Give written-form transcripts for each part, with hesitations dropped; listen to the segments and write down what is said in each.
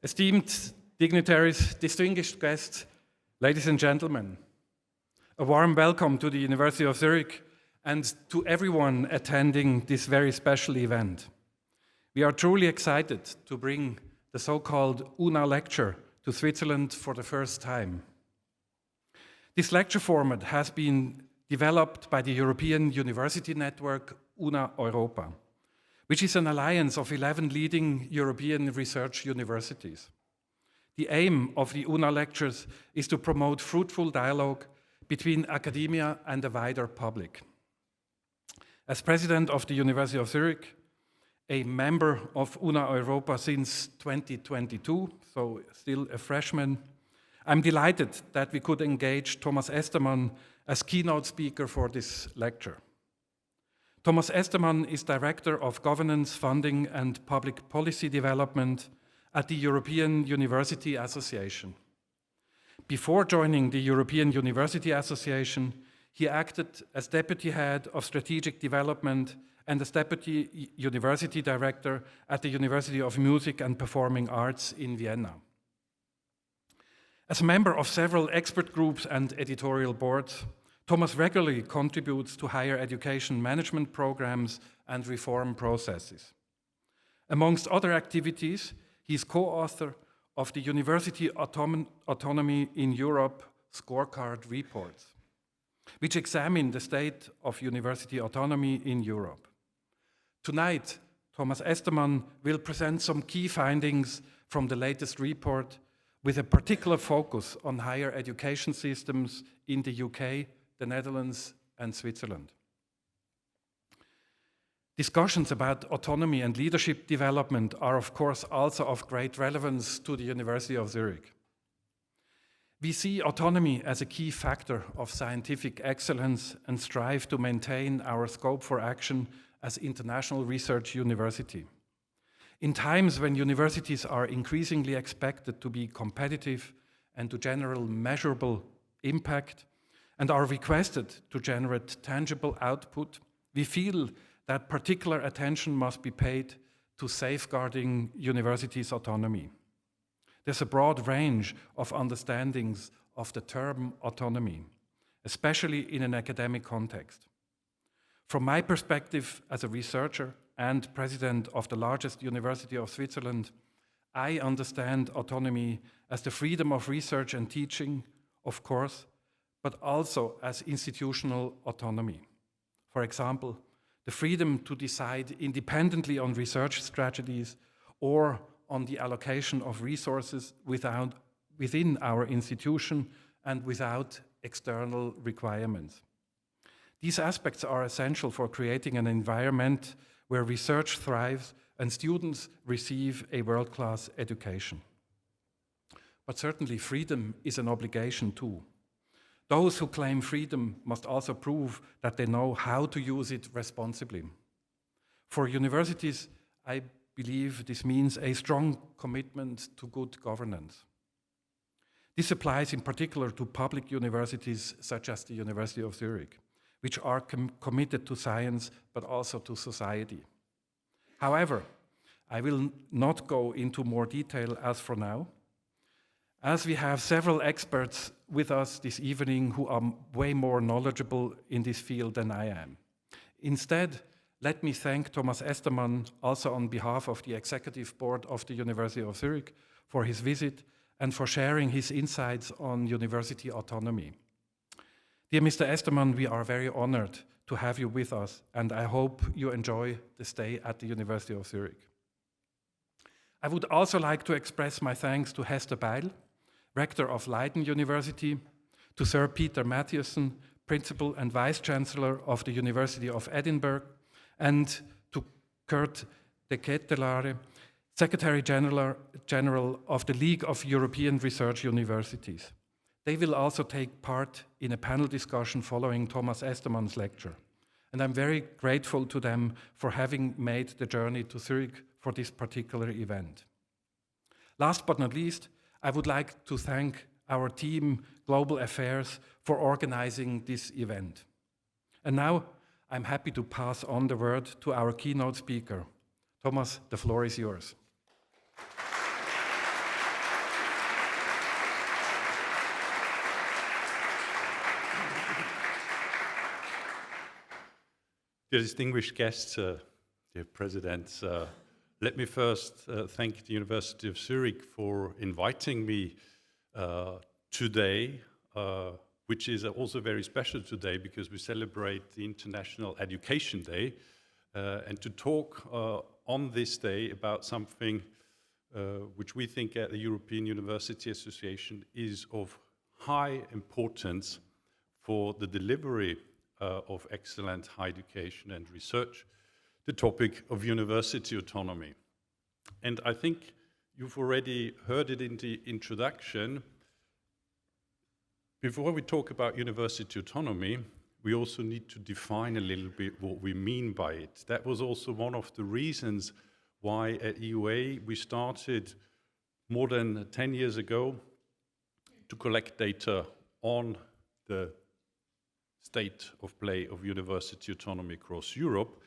Esteemed dignitaries, distinguished guests, ladies and gentlemen, a warm welcome to the University of Zurich and to everyone attending this very special event. We are truly excited to bring the so-called Una.Lecture to Switzerland for the first time. This lecture format has been developed by the European University Network Europa, which is an alliance of 11 leading European research universities. The aim of the Una.Lectures is to promote fruitful dialogue between academia and the wider public. As president of the University of Zurich, a member of Europa since 2022, so still a freshman, I'm delighted that we could engage Thomas Estermann as keynote speaker for this lecture. Thomas Estermann is Director of Governance, Funding and Public Policy Development at the European University Association. Before joining the European University Association, he acted as Deputy Head of Strategic Development and as Deputy University Director at the University of Music and Performing Arts in Vienna. As a member of several expert groups and editorial boards, Thomas regularly contributes to higher education management programs and reform processes. Amongst other activities, he is co-author of the University Autonomy in Europe Scorecard reports, which examine the state of university autonomy in Europe. Tonight, Thomas Estermann will present some key findings from the latest report with a particular focus on higher education systems in the UK, the Netherlands and Switzerland. Discussions about autonomy and leadership development are of course also of great relevance to the University of Zurich. We see autonomy as a key factor of scientific excellence and strive to maintain our scope for action as international research university. In times when universities are increasingly expected to be competitive and to generate measurable impact, and are requested to generate tangible output, we feel that particular attention must be paid to safeguarding universities' autonomy. There's a broad range of understandings of the term autonomy, especially in an academic context. From my perspective as a researcher and president of the largest university of Switzerland, I understand autonomy as the freedom of research and teaching, of course, but also as institutional autonomy. For example, the freedom to decide independently on research strategies or on the allocation of resources within our institution and without external requirements. These aspects are essential for creating an environment where research thrives and students receive a world-class education. But certainly freedom is an obligation too. Those who claim freedom must also prove that they know how to use it responsibly. For universities, I believe this means a strong commitment to good governance. This applies in particular to public universities such as the University of Zurich, which are committed to science but also to society. However, I will not go into more detail as for now, as we have several experts with us this evening who are way more knowledgeable in this field than I am. Instead, let me thank Thomas Estermann, also on behalf of the Executive Board of the University of Zurich, for his visit and for sharing his insights on university autonomy. Dear Mr. Estermann, we are very honored to have you with us, and I hope you enjoy the stay at the University of Zurich. I would also like to express my thanks to Hester Bijl, Rector of Leiden University, to Sir Peter Mathieson, Principal and Vice-Chancellor of the University of Edinburgh, and to Kurt Deketelaere, Secretary General of the League of European Research Universities. They will also take part in a panel discussion following Thomas Estermann's lecture. And I'm very grateful to them for having made the journey to Zurich for this particular event. Last but not least, I would like to thank our team, Global Affairs, for organizing this event. And now, I'm happy to pass on the word to our keynote speaker. Thomas, the floor is yours. Dear distinguished guests, dear presidents, let me first thank the University of Zurich for inviting me today, which is also very special today because we celebrate the International Education Day, and to talk on this day about something which we think at the European University Association is of high importance for the delivery of excellent higher education and research, the topic of university autonomy. And I think you've already heard it in the introduction. Before we talk about university autonomy, we also need to define a little bit what we mean by it. That was also one of the reasons why at EUA we started more than 10 years ago to collect data on the state of play of university autonomy across Europe,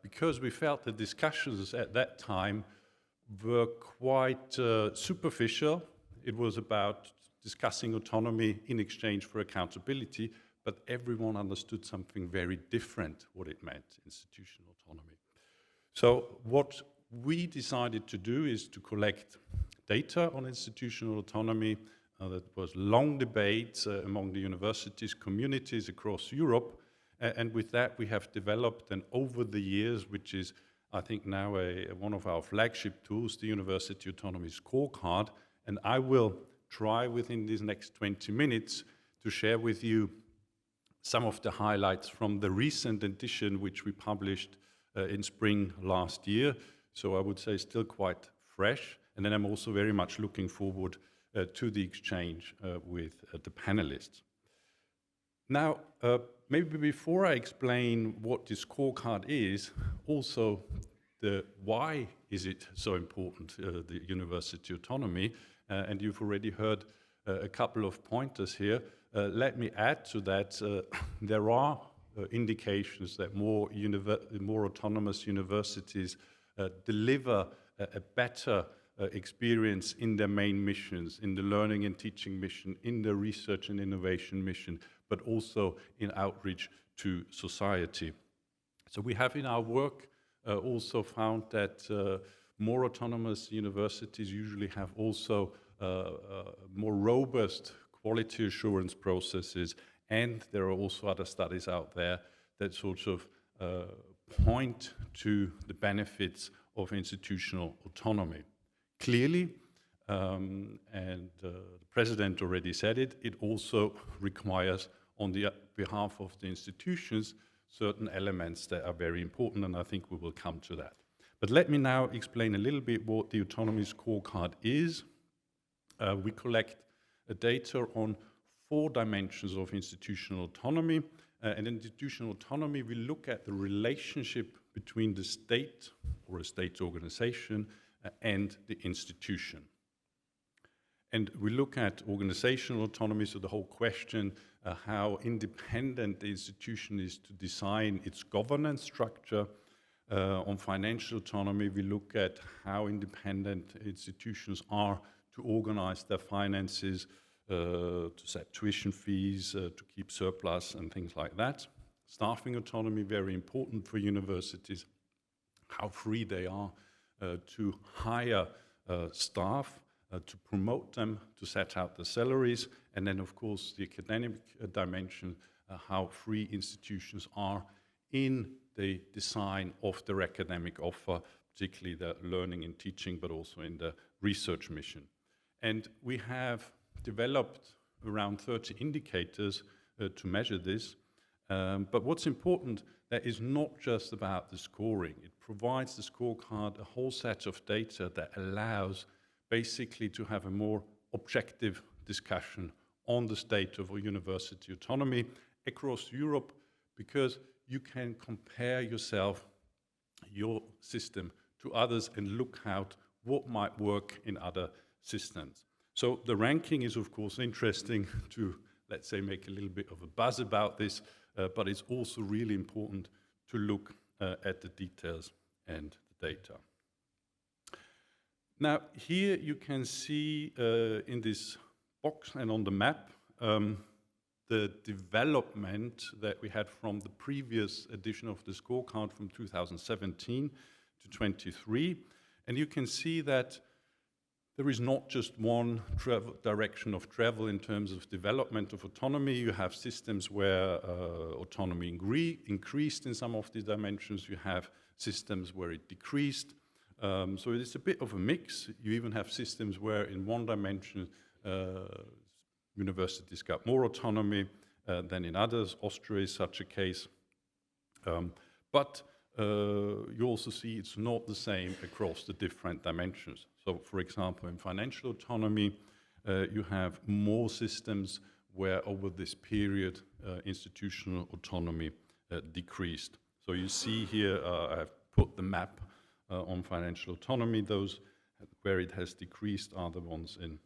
because we felt the discussions at that time were quite superficial. It was about discussing autonomy in exchange for accountability, but everyone understood something very different, what it meant, institutional autonomy. So what we decided to do is to collect data on institutional autonomy. That was long debates among the universities, communities across Europe, and with that we have developed, and over the years, which is I think now one of our flagship tools, the University Autonomy Scorecard, and I will try within these next 20 minutes to share with you some of the highlights from the recent edition which we published in spring last year, so I would say still quite fresh, and then I'm also very much looking forward to the exchange with the panelists. Now, maybe before I explain what the scorecard is, also the why is it so important, the university autonomy, and you've already heard a couple of pointers here. Let me add to that, there are indications that more autonomous universities deliver a better experience in their main missions, in the learning and teaching mission, in the research and innovation mission, but also in outreach to society. So we have in our work also found that more autonomous universities usually have also more robust quality assurance processes, and there are also other studies out there that sort of point to the benefits of institutional autonomy. Clearly, and the President already said it, it also requires on the behalf of the institutions certain elements that are very important, and I think we will come to that. But let me now explain a little bit what the Autonomy Scorecard is. We collect data on 4 dimensions of institutional autonomy, and in institutional autonomy we look at the relationship between the state or a state organization and the institution. And we look at organizational autonomy, so the whole question how independent the institution is to design its governance structure. On financial autonomy, we look at how independent institutions are to organize their finances, to set tuition fees, to keep surplus and things like that. Staffing autonomy, very important for universities, how free they are to hire staff, to promote them, to set out the salaries, and then of course the academic dimension, how free institutions are in the design of their academic offer, particularly the learning and teaching, but also in the research mission. And we have developed around 30 indicators to measure this, but what's important, that is not just about the scoring. It provides the scorecard a whole set of data that allows basically to have a more objective discussion on the state of university autonomy across Europe, because you can compare yourself, your system, to others and look out what might work in other systems. So the ranking is of course interesting to, let's say, make a little bit of a buzz about this, but it's also really important to look at the details and the data. Now, here you can see in this box and on the map the the development that we had from the previous edition of the scorecard from 2017 to 23. And you can see that there is not just one direction of travel in terms of development of autonomy. You have systems where autonomy increased in some of the dimensions. You have systems where it decreased. So it's a bit of a mix. You even have systems where in one dimension universities got more autonomy than in others. Austria is such a case. But you also see it's not the same across the different dimensions. So, for example, in financial autonomy, you have more systems where over this period institutional autonomy decreased. So you see here, I've put the map on financial autonomy. Those where it has decreased are the ones in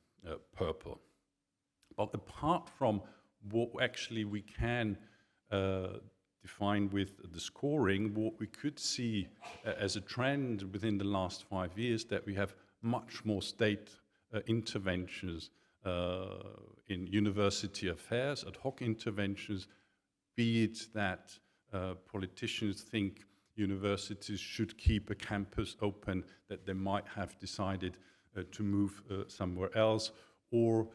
purple. But apart from what actually we can define with the scoring, what we could see as a trend within the last 5 years that we have much more state interventions in university affairs, ad hoc interventions, be it that politicians think universities should keep a campus open that they might have decided to move somewhere else, or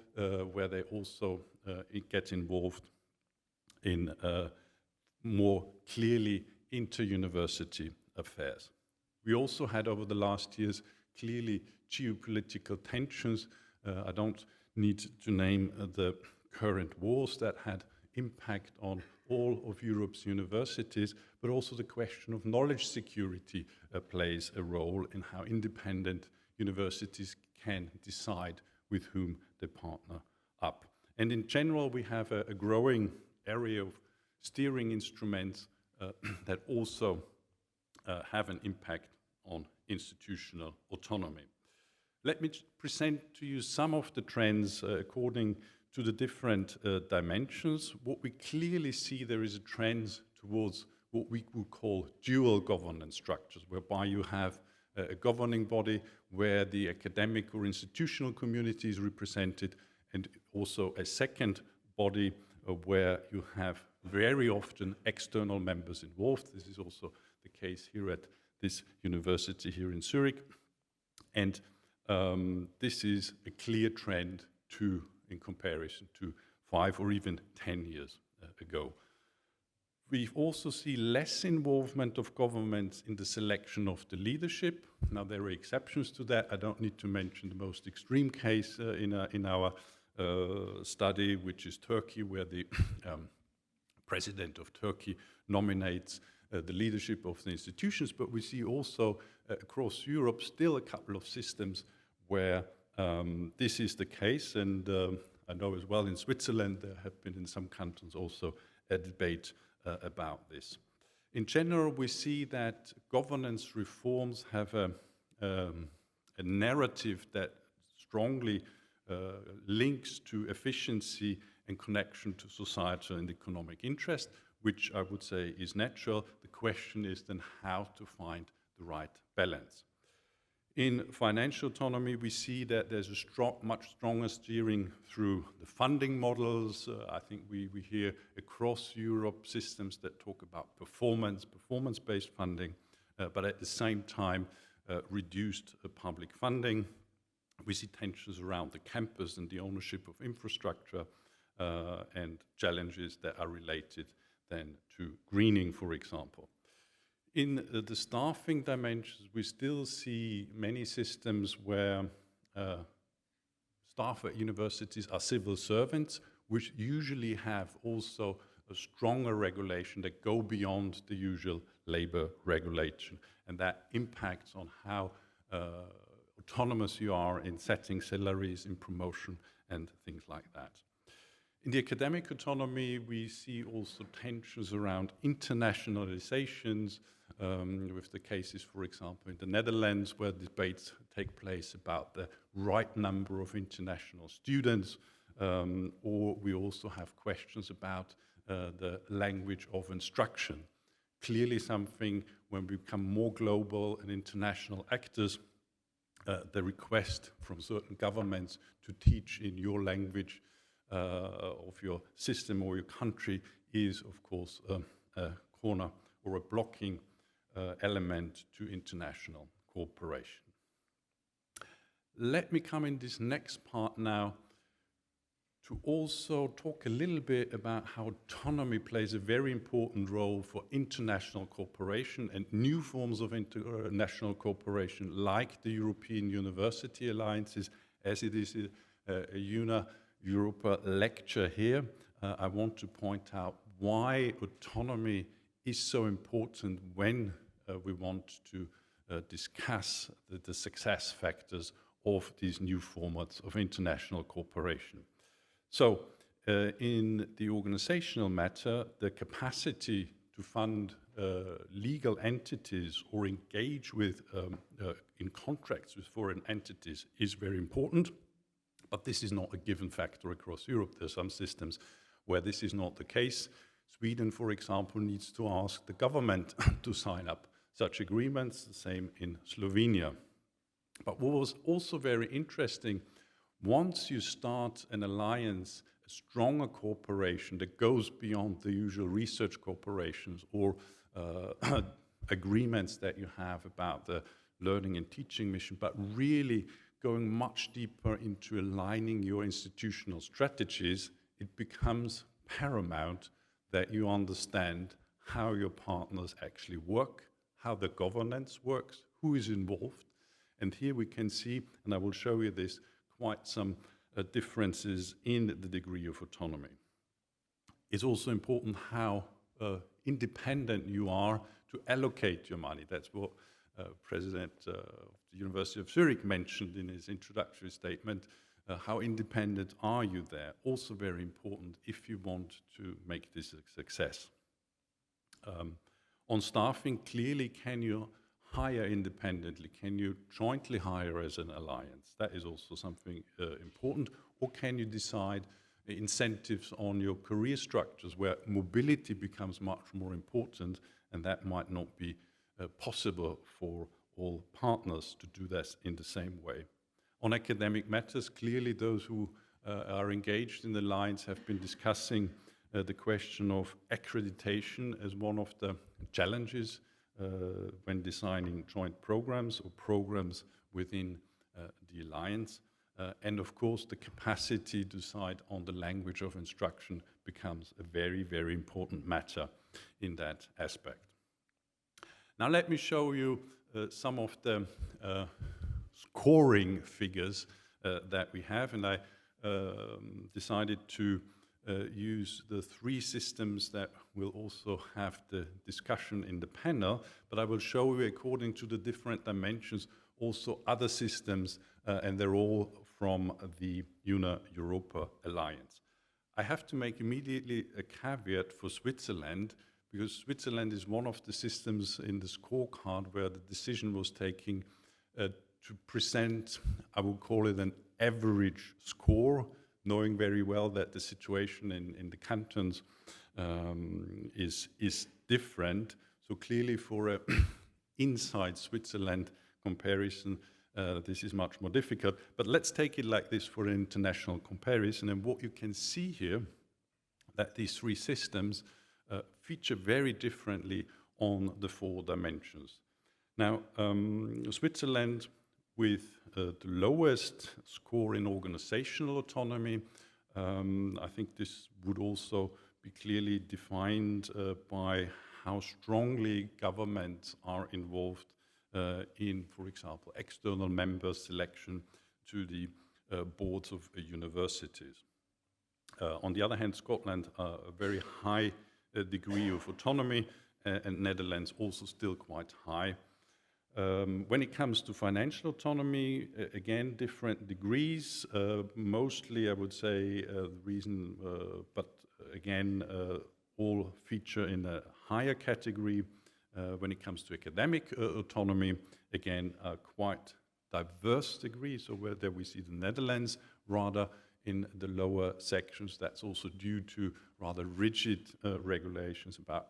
where they also get involved in more clearly inter-university affairs. We also had over the last years clearly geopolitical tensions. I don't need to name the current wars that had impact on all of Europe's universities, but also the question of knowledge security plays a role in how independent universities can decide with whom they partner up. And in general, we have a growing area of steering instruments that also have an impact on institutional autonomy. Let me present to you some of the trends according to the different dimensions. What we clearly see, there is a trend towards what we would call dual governance structures, whereby you have a governing body where the academic or institutional community is represented, and also a second body where you have very often external members involved. This is also the case here at this university here in Zurich. And this is a clear trend in comparison to 5 or even 10 years ago. We also see less involvement of governments in the selection of the leadership. Now, there are exceptions to that. I don't need to mention the most extreme case in our study, which is Turkey, where the president of Turkey nominates the leadership of the institutions. But we see also across Europe still a couple of systems where this is the case. And I know as well in Switzerland there have been in some cantons also a debate about this. In general, we see that governance reforms have a narrative that strongly links to efficiency and connection to societal and economic interest, which I would say is natural. The question is then how to find the right balance. In financial autonomy, we see that there's a much stronger steering through the funding models. I think we hear across Europe systems that talk about performance-based funding, but at the same time reduced public funding. We see tensions around the campus and the ownership of infrastructure and challenges that are related then to greening, for example. In the staffing dimensions, we still see many systems where staff at universities are civil servants, which usually have also a stronger regulation that go beyond the usual labor regulation. And that impacts on how autonomous you are in setting salaries, in promotion, and things like that. In the academic autonomy, we see also tensions around internationalizations, with the cases, for example, in the Netherlands, where debates take place about the right number of international students, or we also have questions about the language of instruction. Clearly something, when we become more global and international actors, the request from certain governments to teach in your language of your system or your country is, of course, a corner or a blocking element to international cooperation. Let me come in this next part now to also talk a little bit about how autonomy plays a very important role for international cooperation and new forms of international cooperation, like the European University Alliances, as it is a Una.Lecture here. I want to point out why autonomy is so important when we want to discuss the success factors of these new formats of international cooperation. So, in the organizational matter, the capacity to fund legal entities or engage with in contracts with foreign entities is very important, but this is not a given factor across Europe. There are some systems where this is not the case. Sweden, for example, needs to ask the government to sign up such agreements, the same in Slovenia. But what was also very interesting, once you start an alliance, a stronger cooperation that goes beyond the usual research cooperations or agreements that you have about the learning and teaching mission, but really going much deeper into aligning your institutional strategies, it becomes paramount that you understand how your partners actually work, how the governance works, who is involved. And here we can see, and I will show you this, quite some differences in the degree of autonomy. It's also important how independent you are to allocate your money. That's what President of the University of Zurich mentioned in his introductory statement. How independent are you there? Also very important if you want to make this a success. On staffing, clearly, can you hire independently? Can you jointly hire as an alliance? That is also something important. Or can you decide incentives on your career structures where mobility becomes much more important, and that might not be possible for all partners to do this in the same way. On academic matters, clearly those who are engaged in the alliance have been discussing the question of accreditation as one of the challenges when designing joint programs or programs within the alliance. And of course, the capacity to decide on the language of instruction becomes a very, very important matter in that aspect. Now let me show you some of the scoring figures that we have, and I decided to use the three systems that will also have the discussion in the panel, but I will show you according to the different dimensions also other systems, and they're all from the Una-Europa Alliance. I have to make immediately a caveat for Switzerland, because Switzerland is one of the systems in the scorecard where the decision was taken to present, I would call it an average score, knowing very well that the situation in the cantons is different. So clearly for an inside Switzerland comparison, this is much more difficult. But let's take it like this for an international comparison. And what you can see here, that these three systems feature very differently on the four dimensions. Now, Switzerland with the lowest score in organizational autonomy, I think this would also be clearly defined by how strongly governments are involved in, for example, external member selection to the boards of universities. On the other hand, Scotland, a very high degree of autonomy, and Netherlands also still quite high. When it comes to financial autonomy, again, different degrees. Mostly, I would say, the reason, but again, all feature in a higher category. When it comes to academic autonomy, again, quite diverse degree. So where there we see the Netherlands rather in the lower sections. That's also due to rather rigid regulations about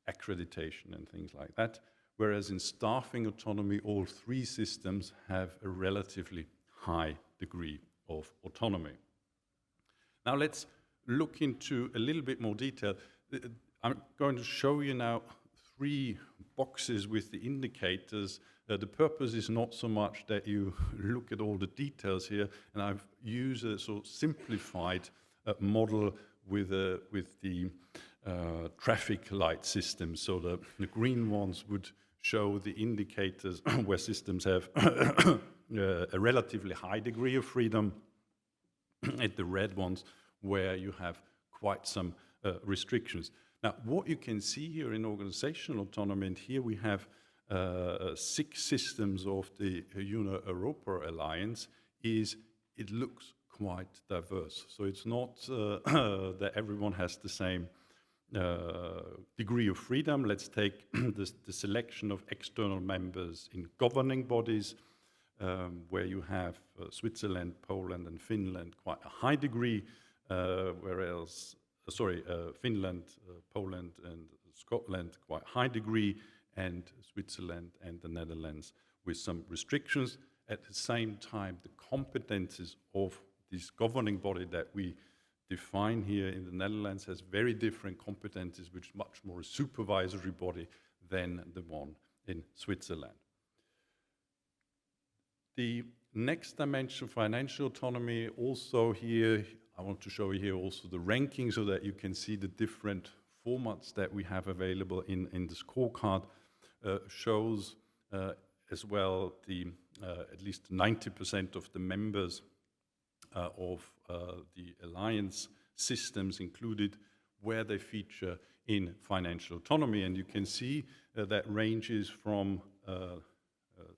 accreditation and things like that. Whereas in staffing autonomy, all three systems have a relatively high degree of autonomy. Now let's look into a little bit more detail. I'm going to show you now 3 boxes with the indicators. The purpose is not so much that you look at all the details here, and I've used a sort of simplified model with the traffic light system. So the green ones would show the indicators where systems have a relatively high degree of freedom, and the red ones where you have quite some restrictions. Now, what you can see here in organizational autonomy, and here we have 6 systems of the Europa Alliance, is it looks quite diverse. So it's not that everyone has the same degree of freedom. Let's take the selection of external members in governing bodies, where you have Switzerland, Poland, and Finland quite a high degree, whereas Finland, Poland, and Scotland quite high degree, and Switzerland and the Netherlands with some restrictions. At the same time, the competences of this governing body that we define here in the Netherlands has very different competences, which is much more a supervisory body than the one in Switzerland. The next dimension, financial autonomy, also here, I want to show you here also the ranking so that you can see the different formats that we have available in the scorecard. Shows as well the at least 90% of the members of the alliance systems included, where they feature in financial autonomy. And you can see that ranges from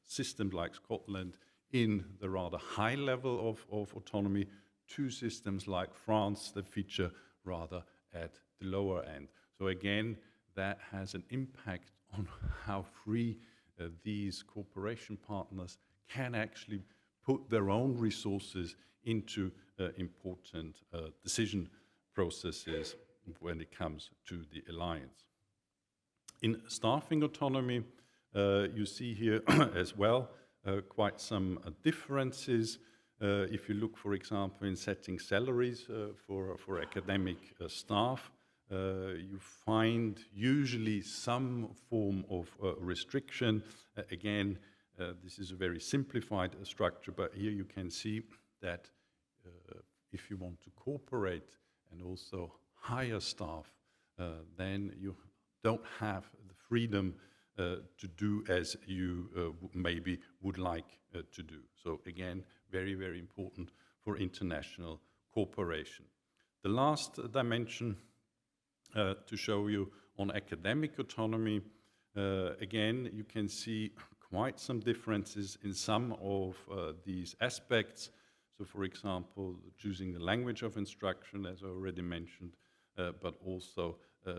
systems like Scotland in the rather high level of autonomy to systems like France that feature rather at the lower end. So again, that has an impact on how free these cooperation partners can actually put their own resources into important decision processes when it comes to the alliance. In staffing autonomy, you see here as well quite some differences. If you look, for example, in setting salaries for academic staff, you find usually some form of restriction. Again, this is a very simplified structure, but here you can see that if you want to cooperate and also hire staff, then you don't have the freedom to do as you maybe would like to do. So again, very, very important for international cooperation. The last dimension to show you on academic autonomy, again, you can see quite some differences in some of these aspects. So for example, choosing the language of instruction, as I already mentioned, but also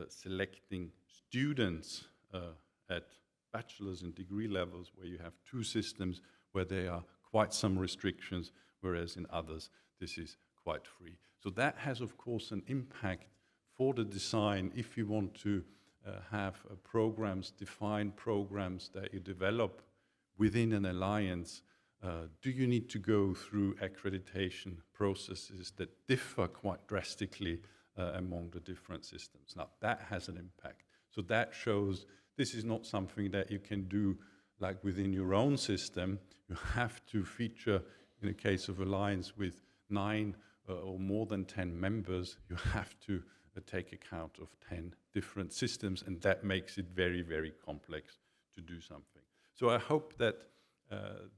selecting students at bachelor's and degree levels, where you have 2 systems where there are quite some restrictions, whereas in others this is quite free. So that has, of course, an impact for the design if you want to have programs, defined programs that you develop within an alliance. Do you need to go through accreditation processes that differ quite drastically among the different systems? Now, that has an impact. So that shows this is not something that you can do like within your own system. You have to feature, in a case of alliance with 9 or more than 10 members, you have to take account of 10 different systems, and that makes it very, very complex to do something. So I hope that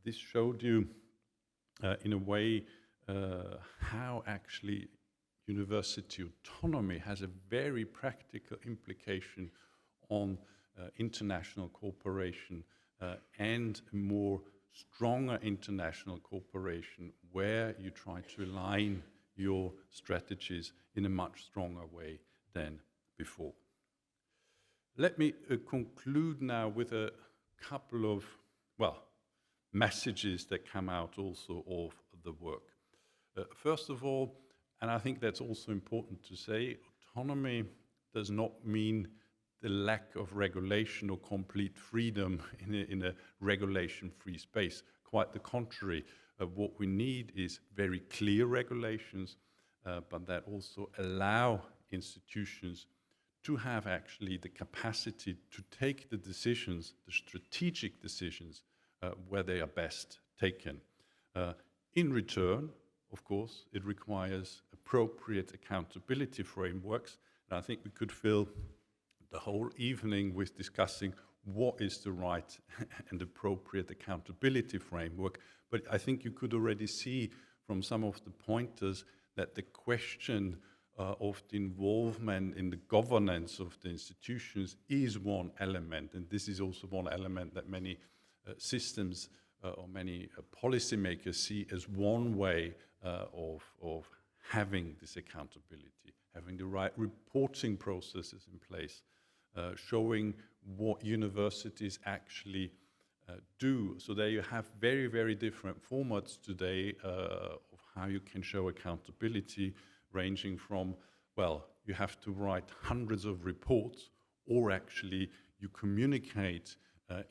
this showed you in a way how actually university autonomy has a very practical implication on international cooperation and a more stronger international cooperation where you try to align your strategies in a much stronger way than before. Let me conclude now with a couple of, messages that come out also of the work. First of all, and I think that's also important to say, autonomy does not mean the lack of regulation or complete freedom in a regulation-free space. Quite the contrary. What we need is very clear regulations but that also allow institutions to have actually the capacity to take the decisions, the strategic decisions, where they are best taken. In return, of course, it requires appropriate accountability frameworks, and I think we could fill the whole evening with discussing what is the right and appropriate accountability framework, but I think you could already see from some of the pointers that the question of the involvement in the governance of the institutions is one element, and this is also one element that many systems or many policymakers see as one way of having this accountability, having the right reporting processes in place, showing what universities actually do. So there you have very, very different formats today of how you can show accountability, ranging from, well, you have to write hundreds of reports, or actually you communicate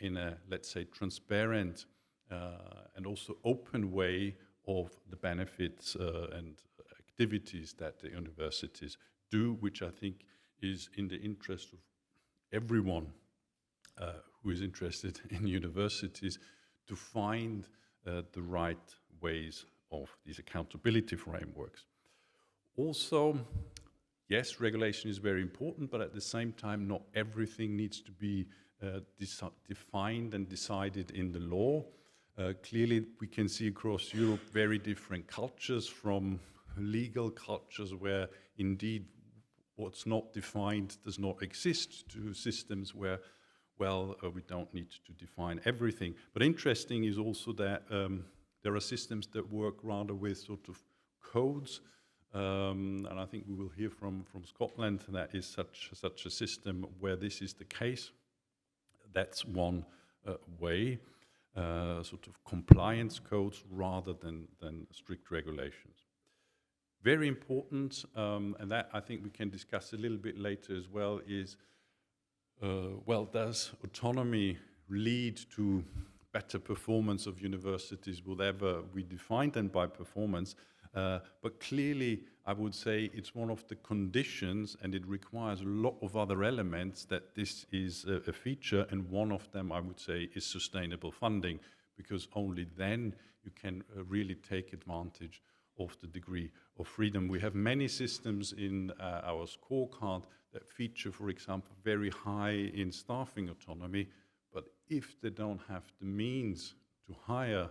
in a, let's say, transparent and also open way of the benefits and activities that the universities do, which I think is in the interest of everyone who is interested in universities to find the right ways of these accountability frameworks. Also, yes, regulation is very important, but at the same time, not everything needs to be defined and decided in the law. Clearly, we can see across Europe very different cultures, from legal cultures where indeed what's not defined does not exist, to systems where, well, we don't need to define everything. But interesting is also that there are systems that work rather with sort of codes, and I think we will hear from Scotland that is such a system where this is the case. That's one way, sort of compliance codes rather than strict regulations. Very important, and that I think we can discuss a little bit later as well, is, well, does autonomy lead to better performance of universities, whatever we define them by performance? But clearly, I would say it's one of the conditions, and it requires a lot of other elements that this is a feature, and one of them, I would say, is sustainable funding, because only then you can really take advantage of the degree of freedom. We have many systems in our scorecard that feature, for example, very high in staffing autonomy, but if they don't have the means to hire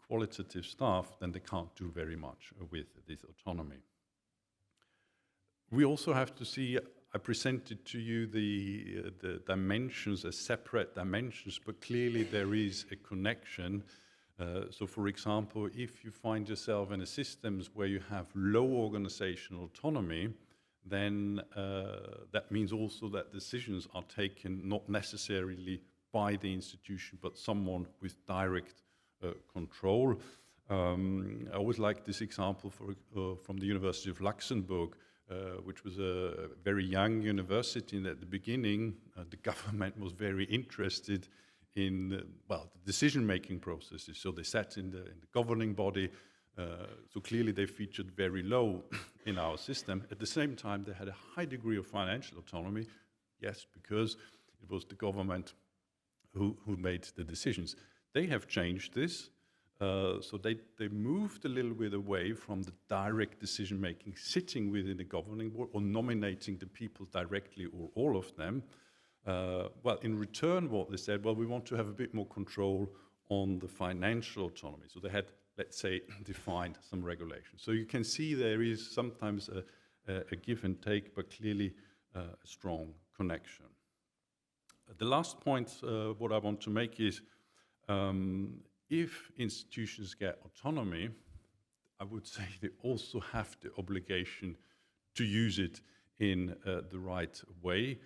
qualitative staff, then they can't do very much with this autonomy. We also have to see, I presented to you the dimensions as separate dimensions, but clearly there is a connection. So for example, if you find yourself in a systems where you have low organizational autonomy, then that means also that decisions are taken not necessarily by the institution, but someone with direct control. I always like this example from the University of Luxembourg, which was a very young university, and at the beginning the government was very interested in well, the decision-making processes. So they sat in the governing body, so clearly they featured very low in our system. At the same time, they had a high degree of financial autonomy, yes, because it was the government who made the decisions. They have changed this, so they moved a little bit away from the direct decision-making sitting within the governing board or nominating the people directly or all of them. Well, in return, what they said, well, we want to have a bit more control on the financial autonomy. So they had, let's say, defined some regulations. So you can see there is sometimes a give and take, but clearly a strong connection. The last point, what I want to make is, if institutions get autonomy, I would say they also have the obligation to use it in the right way.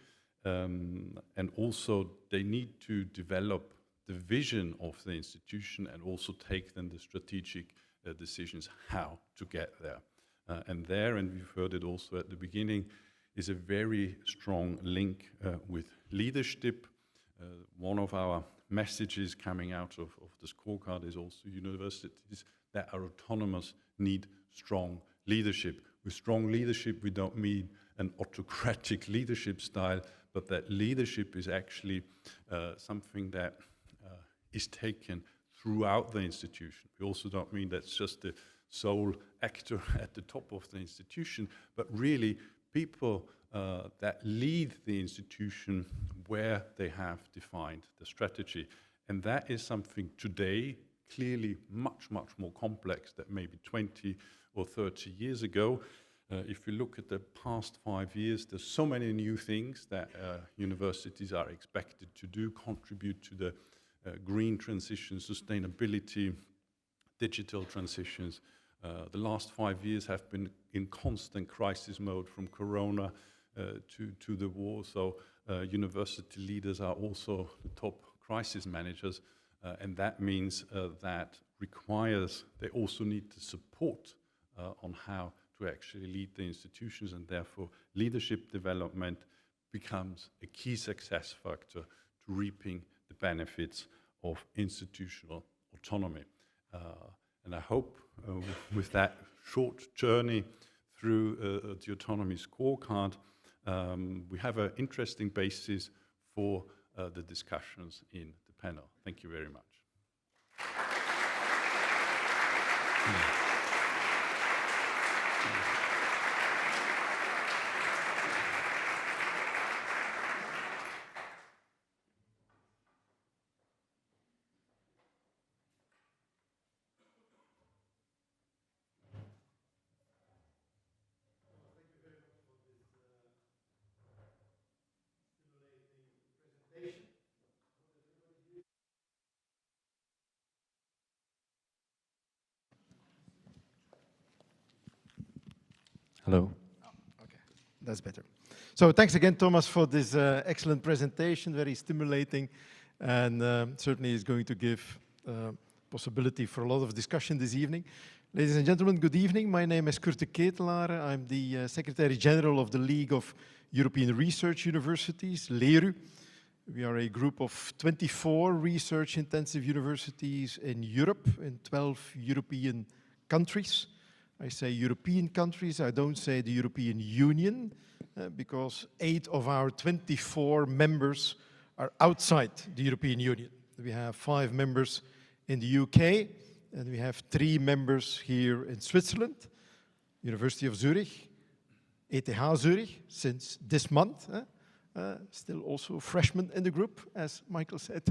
And also they need to develop the vision of the institution and also take then the strategic decisions how to get there. And we've heard it also at the beginning, is a very strong link with leadership. One of our messages coming out of the scorecard is also universities that are autonomous need strong leadership. With strong leadership, we don't mean an autocratic leadership style, but that leadership is actually something that is taken throughout the institution. We also don't mean that's just the sole actor at the top of the institution, but really people that lead the institution where they have defined the strategy. And that is something today clearly much, much more complex than maybe 20 or 30 years ago. If you look at the past 5 years, there's so many new things that universities are expected to do, contribute to the green transition, sustainability, digital transitions. The last 5 years have been in constant crisis mode, from Corona to the war. So university leaders are also the top crisis managers, and that means that requires they also need the support on how to actually lead the institutions, and therefore leadership development becomes a key success factor to reaping the benefits of institutional autonomy. And I hope with that short journey through the autonomy scorecard, we have an interesting basis for the discussions in the panel. Thank you very much. Hello. Okay, that's better. So thanks again, Thomas, for this excellent presentation, very stimulating, and certainly is going to give possibility for a lot of discussion this evening. Ladies and gentlemen, good evening. My name is Deketelaere. I'm the Secretary General of the League of European Research Universities, LERU. We are a group of 24 research-intensive universities in Europe, in 12 European countries. I say European countries, I don't say the European Union, because 8 of our 24 members are outside the European Union. We have 5 members in the UK, and we have 3 members here in Switzerland, University of Zurich, ETH Zurich, since this month, still also freshmen in the group, as Michael said.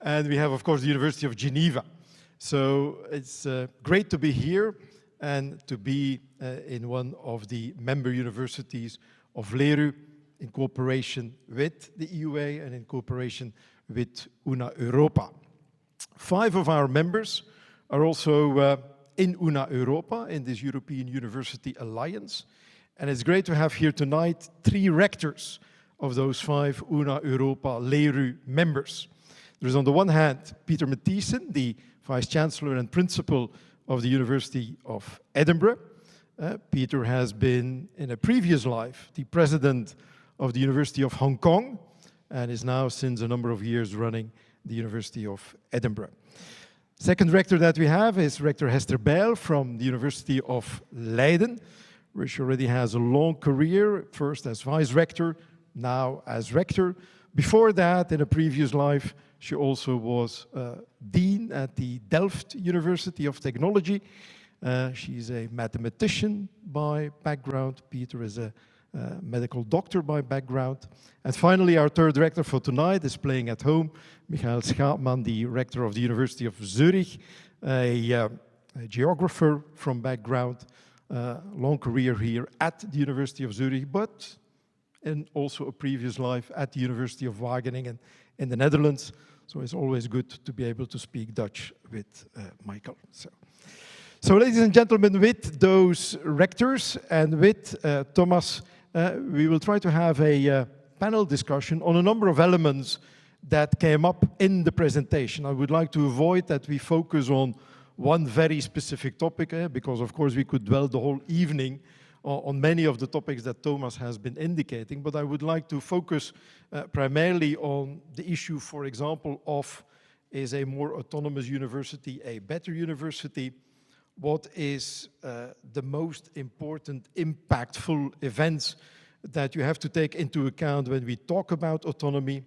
And we have, of course, the University of Geneva. So it's great to be here and to be in one of the member universities of LERU in cooperation with the EUA and in cooperation with Una.Europa. 5 of our members are also in Una.Europa, in this European University Alliance. And it's great to have here tonight 3 rectors of those 5 Una.Europa LERU members. There's on the one hand Peter Mathieson, the Vice-Chancellor and Principal of the University of Edinburgh. Peter has been, in a previous life, the President of the University of Hong Kong, and is now, since a number of years, running the University of Edinburgh. Second rector that we have is Rector Hester Bijl from the University of Leiden, where she already has a long career, first as Vice-Rector, now as Rector. Before that, in a previous life, she also was Dean at the Delft University of Technology. She's a mathematician by background. Peter is a medical doctor by background. And finally, our third rector for tonight is playing at home, Schaepman, the rector of the University of Zurich, a geographer from background, long career here at the University of Zurich, but in also a previous life at the University of Wageningen in the Netherlands. So it's always good to be able to speak Dutch with Michael. So ladies and gentlemen, with those rectors and with Thomas, we will try to have a panel discussion on a number of elements that came up in the presentation. I would like to avoid that we focus on one very specific topic, because of course we could dwell the whole evening on many of the topics that Thomas has been indicating, but I would like to focus primarily on the issue, for example, of is a more autonomous university a better university? What is the most important, impactful events that you have to take into account when we talk about autonomy?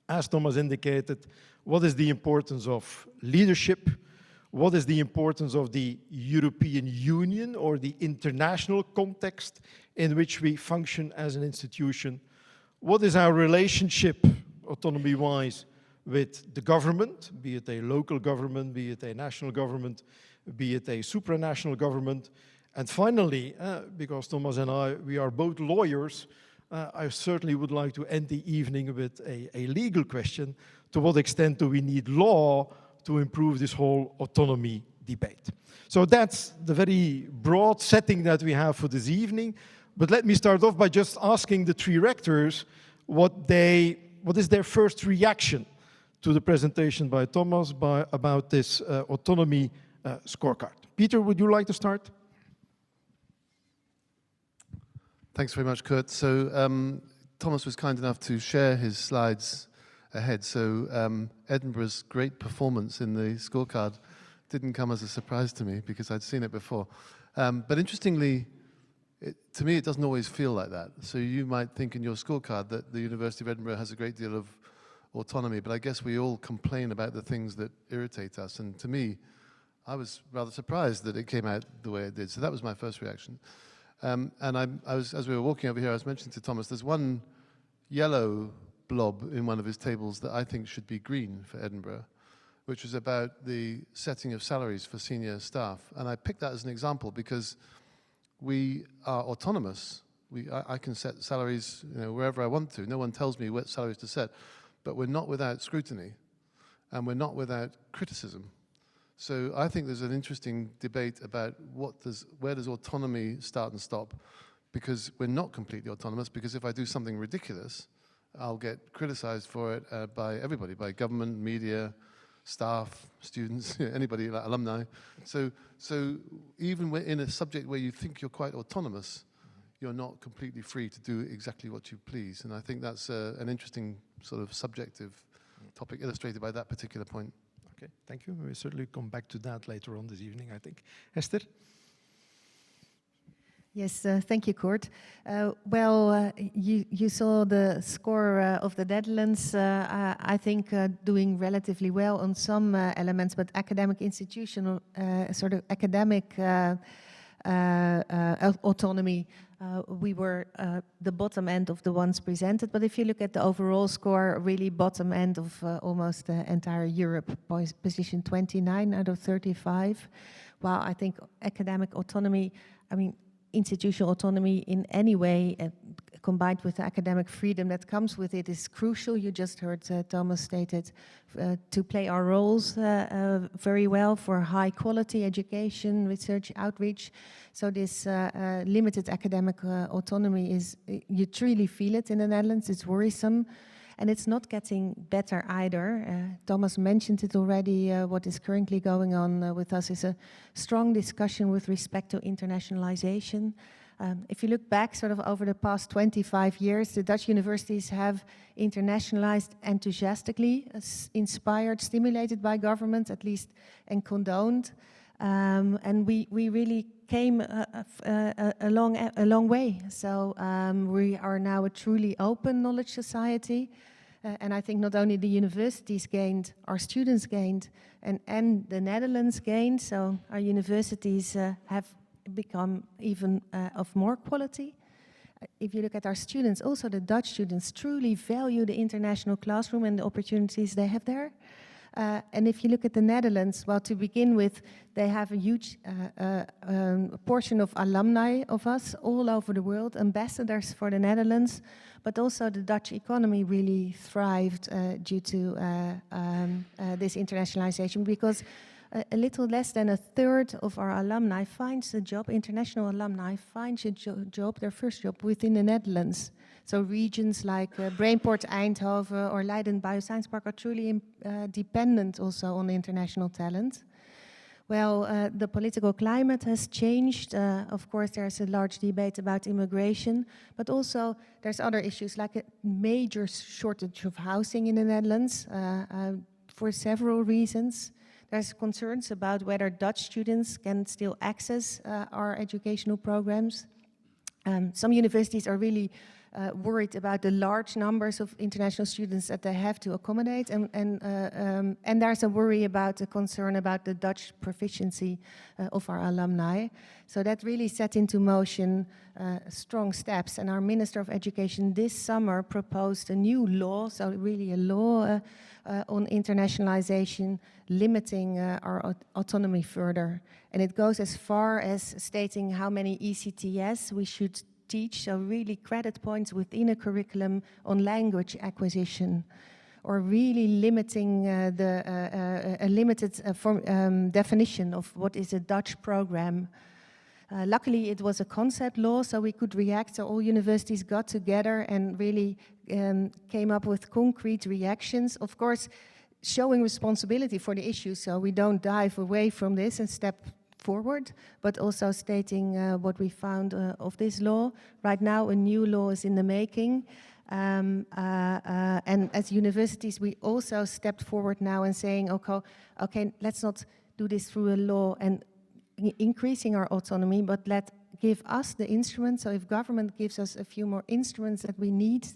As Thomas indicated, what is the importance of leadership? What is the importance of the European Union or the international context in which we function as an institution? What is our relationship, autonomy-wise, with the government, be it a local government, be it a national government, be it a supranational government? And finally, because Thomas and we are both lawyers, I certainly would like to end the evening with a legal question. To what extent do we need law to improve this whole autonomy debate? So that's the very broad setting that we have for this evening. But let me start off by just asking the three rectors what is their first reaction to the presentation by Thomas about this autonomy scorecard. Peter, would you like to start? Thanks very much, Kurt. So Thomas was kind enough to share his slides ahead. So Edinburgh's great performance in the scorecard didn't come as a surprise to me because I'd seen it before. But interestingly, to me, it doesn't always feel like that. So you might think in your scorecard that the University of Edinburgh has a great deal of autonomy, but I guess we all complain about the things that irritate us. And to me, I was rather surprised that it came out the way it did. So that was my first reaction. And I was, as we were walking over here, I was mentioning to Thomas, there's one yellow blob in one of his tables that I think should be green for Edinburgh, which was about the setting of salaries for senior staff. And I picked that as an example because we are autonomous. I can set salaries, wherever I want to. No one tells me what salaries to set. But we're not without scrutiny, and we're not without criticism. So I think there's an interesting debate about where does autonomy start and stop, because we're not completely autonomous, because if I do something ridiculous, I'll get criticized for it by everybody, by government, media, staff, students, anybody, like alumni. So even in a subject where you think you're quite autonomous, you're not completely free to do exactly what you please. And I think that's an interesting sort of subjective topic illustrated by that particular point. Okay, thank you. We'll certainly come back to that later on this evening, I think. Hester? Yes, thank you, Kurt. You saw the score of the Netherlands, I think doing relatively well on some elements, but academic institutional, sort of academic autonomy, we were the bottom end of the ones presented. But if you look at the overall score, really bottom end of almost the entire Europe, position 29 out of 35. While I think academic autonomy, institutional autonomy in any way, combined with the academic freedom that comes with it, is crucial. You just heard Thomas stated to play our roles very well for high quality education, research, outreach. So this limited academic autonomy you truly feel it in the Netherlands. It's worrisome. And it's not getting better either. Thomas mentioned it already. What is currently going on with us is a strong discussion with respect to internationalization. If you look back sort of over the past 25 years, the Dutch universities have internationalized enthusiastically, inspired, stimulated by government at least, and condoned. And we really came a long way. So we are now a truly open knowledge society. And I think not only the universities gained, our students gained, and the Netherlands gained. So our universities have become even of more quality. If you look at our students, also the Dutch students truly value the international classroom and the opportunities they have there. And if you look at the Netherlands, well, to begin with, they have a huge portion of alumni of us all over the world, ambassadors for the Netherlands, but also the Dutch economy really thrived due to this internationalization, because a little less than a third of our alumni finds a job, international alumni finds a job, their first job within the Netherlands. So regions like Brainport, Eindhoven or Leiden Bioscience Park are truly dependent also on international talent. Well, the political climate has changed. Of course, there's a large debate about immigration, but also there's other issues like a major shortage of housing in the Netherlands for several reasons. There's concerns about whether Dutch students can still access our educational programs. Some universities are really worried about the large numbers of international students that they have to accommodate, and there's a worry about a concern about the Dutch proficiency of our alumni. So that really set into motion strong steps, and our Minister of Education this summer proposed a new law, so really a law on internationalization, limiting our autonomy further. And it goes as far as stating how many ECTS we should teach, so really credit points within a curriculum on language acquisition, or really limiting a limited definition of what is a Dutch program. Luckily, it was a concept law, so we could react. So all universities got together and really came up with concrete reactions. Of course, showing responsibility for the issue, so we don't dive away from this and step forward, but also stating what we found of this law. Right now, a new law is in the making. And as universities, we also stepped forward now and saying, okay, let's not do this through a law and increasing our autonomy, but give us the instruments. So if government gives us a few more instruments that we need,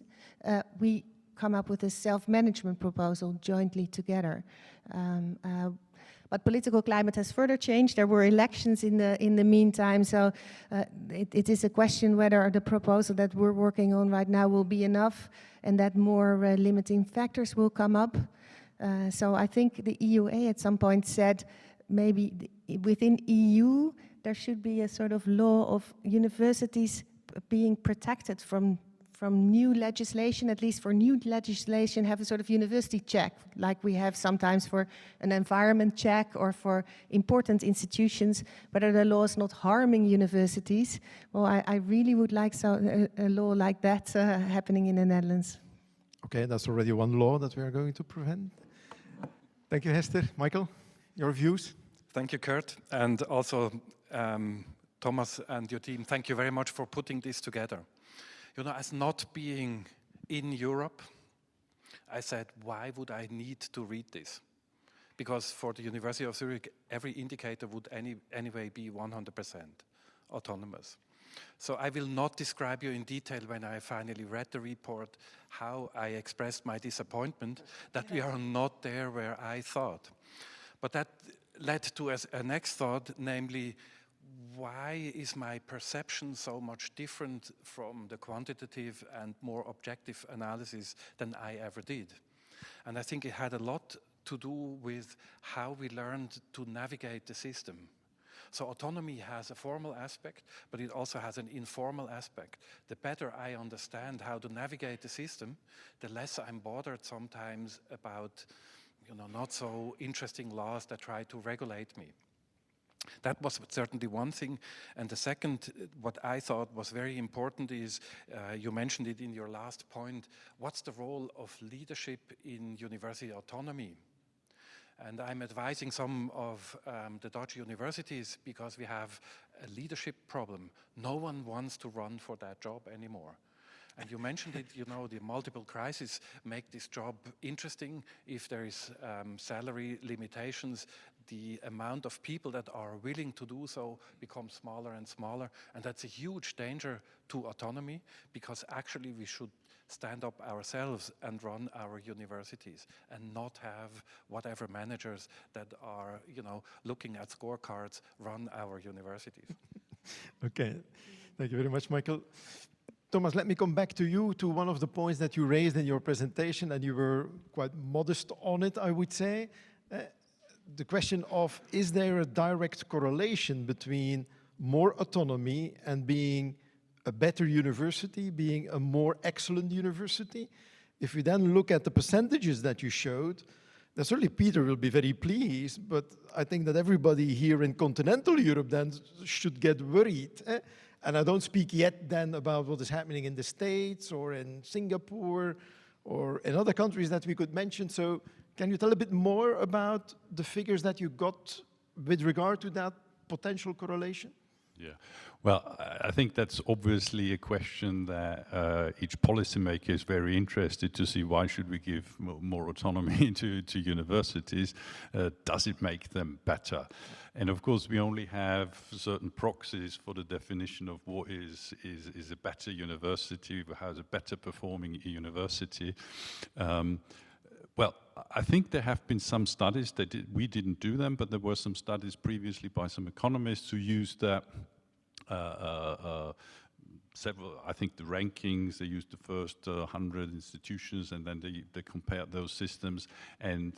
we come up with a self-management proposal jointly together. But political climate has further changed. There were elections in the meantime, so it is a question whether the proposal that we're working on right now will be enough, and that more limiting factors will come up. So I think the EUA at some point said maybe within EU there should be a sort of law of universities being protected from new legislation, at least for new legislation, have a sort of university check, like we have sometimes for an environment check or for important institutions, whether the law is not harming universities. Well, I really would like a law like that happening in the Netherlands. Okay, that's already one law that we are going to prevent. Thank you, Hester. Michael, your views? Thank you, Kurt, and also Thomas and your team, thank you very much for putting this together. You know, as not being in Europe, I said, why would I need to read this? Because for the University of Zurich, every indicator would anyway be 100% autonomous. So I will not describe you in detail when I finally read the report how I expressed my disappointment that we are not there where I thought. But that led to a next thought, namely, why is my perception so much different from the quantitative and more objective analysis than I ever did? And I think it had a lot to do with how we learned to navigate the system. So autonomy has a formal aspect, but it also has an informal aspect. The better I understand how to navigate the system, the less I'm bothered sometimes about, not so interesting laws that try to regulate me. That was certainly one thing. And the second, what I thought was very important is, you mentioned it in your last point, what's the role of leadership in university autonomy? And I'm advising some of the Dutch universities because we have a leadership problem. No one wants to run for that job anymore. And you mentioned it, the multiple crises make this job interesting. If there is salary limitations, the amount of people that are willing to do so becomes smaller and smaller. And that's a huge danger to autonomy, because actually we should stand up ourselves and run our universities and not have whatever managers that are, looking at scorecards run our universities. Okay, thank you very much, Michael. Thomas, let me come back to you, to one of the points that you raised in your presentation, and you were quite modest on it, I would say. The question of, is there a direct correlation between more autonomy and being a better university, being a more excellent university? If we then look at the percentages that you showed, then certainly Peter will be very pleased, but I think that everybody here in continental Europe then should get worried. And I don't speak yet then about what is happening in the States or in Singapore or in other countries that we could mention. So can you tell a bit more about the figures that you got with regard to that potential correlation? Yeah, well, I think that's obviously a question that each policymaker is very interested to see. Why should we give more autonomy to universities? Does it make them better? And of course, we only have certain proxies for the definition of what is a better university, how's a better performing university. Well, I think there have been some studies we didn't do them, but there were some studies previously by some economists who used that several, I think the rankings, they used the first 100 institutions, and then they compared those systems, and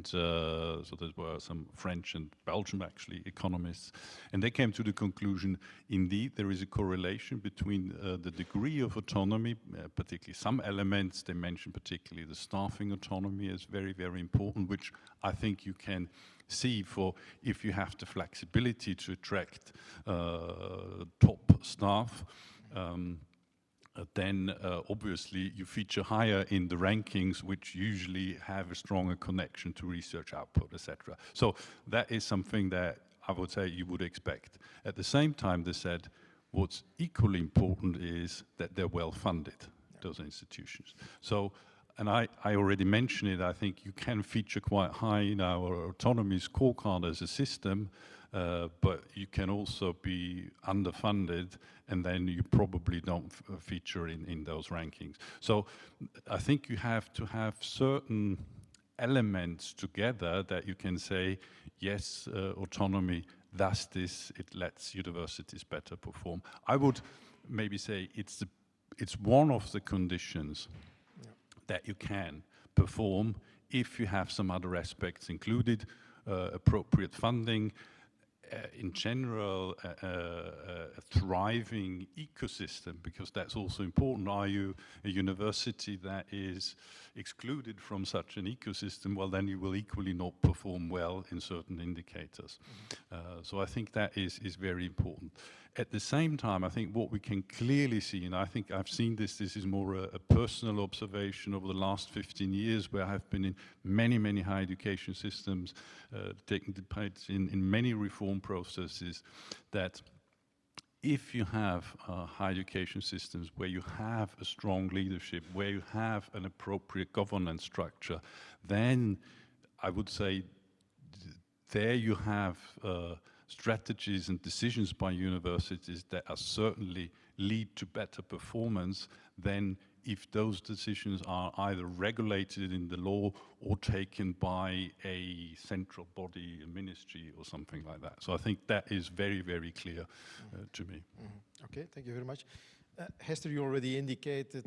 so there were some French and Belgian actually economists, and they came to the conclusion, indeed, there is a correlation between the degree of autonomy, particularly some elements, they mentioned particularly the staffing autonomy as very, very important, which I think you can see for if you have the flexibility to attract top staff, then obviously you feature higher in the rankings, which usually have a stronger connection to research output, etc. So that is something that I would say you would expect. At the same time, they said what's equally important is that they're well funded, those institutions. So, and I already mentioned it, I think you can feature quite high in our autonomy scorecard as a system, but you can also be underfunded, and then you probably don't feature in those rankings. So I think you have to have certain elements together that you can say, yes, autonomy does this, it lets universities better perform. I would maybe say it's one of the conditions that you can perform if you have some other aspects included, appropriate funding, in general, a thriving ecosystem, because that's also important. Are you a university that is excluded from such an ecosystem? Well, then you will equally not perform well in certain indicators. So I think that is very important. At the same time, I think what we can clearly see, and I think I've seen this is more a personal observation over the last 15 years, where I've been in many higher education systems, taking part in many reform processes, that if you have higher education systems where you have a strong leadership, where you have an appropriate governance structure, then I would say there you have strategies and decisions by universities that are certainly lead to better performance than if those decisions are either regulated in the law or taken by a central body, a ministry or something like that. So I think that is very, very clear to me. Okay, thank you very much. Hester, you already indicated,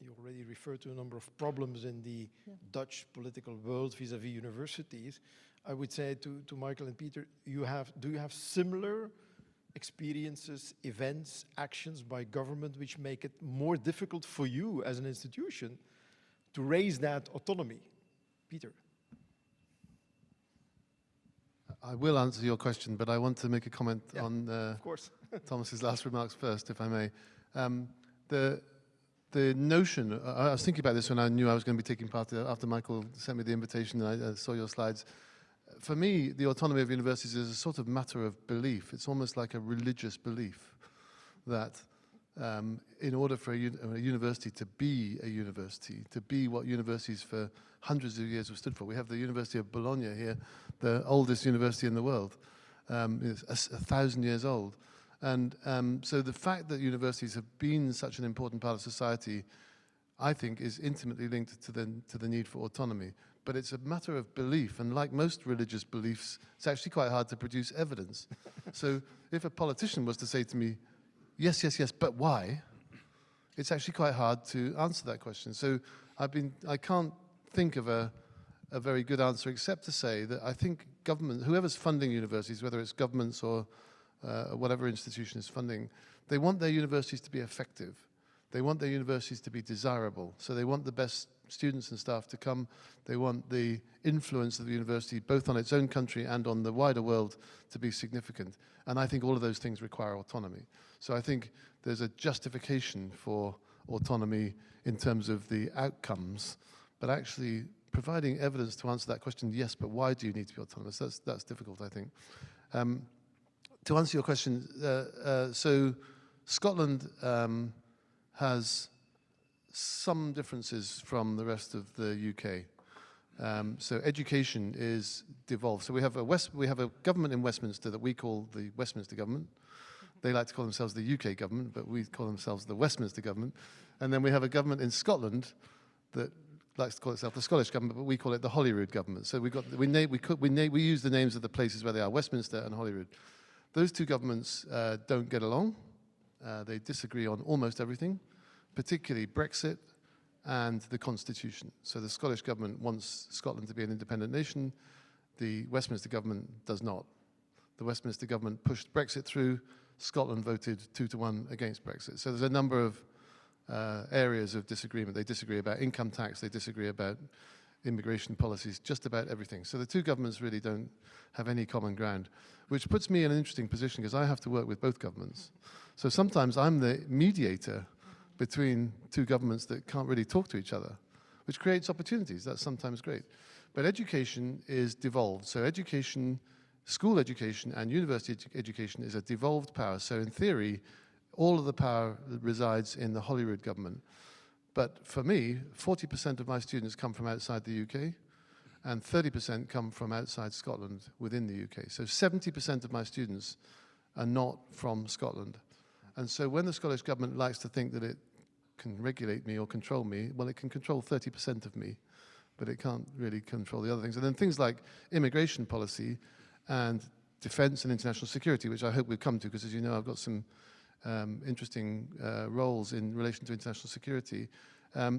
you already referred to a number of problems in the Dutch political world vis-à-vis universities. I would say to Michael and Peter, do you have similar experiences, events, actions by government which make it more difficult for you as an institution to raise that autonomy? Peter. I will answer your question, but I want to make a comment on of course. Thomas's last remarks first, if I may. The notion, I was thinking about this when I knew I was going to be taking part after Michael sent me the invitation and I saw your slides. For me, the autonomy of universities is a sort of matter of belief. It's almost like a religious belief that in order for a university to be a university, to be what universities for hundreds of years have stood for. We have the University of Bologna here, the oldest university in the world. It's 1,000 years old. And so the fact that universities have been such an important part of society, I think, is intimately linked to the need for autonomy. But it's a matter of belief, and like most religious beliefs, it's actually quite hard to produce evidence. So if a politician was to say to me, yes, yes, yes, but why? It's actually quite hard to answer that question. So I can't think of a very good answer except to say that I think government, whoever's funding universities, whether it's governments or whatever institution is funding, they want their universities to be effective. They want their universities to be desirable. So they want the best students and staff to come. They want the influence of the university, both on its own country and on the wider world, to be significant. And I think all of those things require autonomy. So I think there's a justification for autonomy in terms of the outcomes, but actually providing evidence to answer that question, yes, but why do you need to be autonomous? That's difficult, I think. to answer your question, so Scotland has some differences from the rest of the UK. So education is devolved. So we have a government in Westminster that we call the Westminster government. They like to call themselves the UK government, but we call themselves the Westminster government. And then we have a government in Scotland that likes to call itself the Scottish government, but we call it the Holyrood government. So we use the names of the places where they are, Westminster and Holyrood. Those two governments don't get along. They disagree on almost everything, particularly Brexit and the Constitution. So the Scottish government wants Scotland to be an independent nation. The Westminster government does not. The Westminster government pushed Brexit through. Scotland voted 2-1 against Brexit. So there's a number of areas of disagreement. They disagree about income tax. They disagree about immigration policies, just about everything. So the two governments really don't have any common ground, which puts me in an interesting position because I have to work with both governments. So sometimes I'm the mediator between two governments that can't really talk to each other, which creates opportunities. That's sometimes great. But education is devolved. So education, school education and university education is a devolved power. So in theory, all of the power resides in the Holyrood government. But for me, 40% of my students come from outside the UK and 30% come from outside Scotland within the UK. So 70% of my students are not from Scotland. And so when the Scottish government likes to think that it can regulate me or control me, well, it can control 30% of me, but it can't really control the other things. And then things like immigration policy and defense and international security, which I hope we'll come to, because as you know, I've got some interesting roles in relation to international security.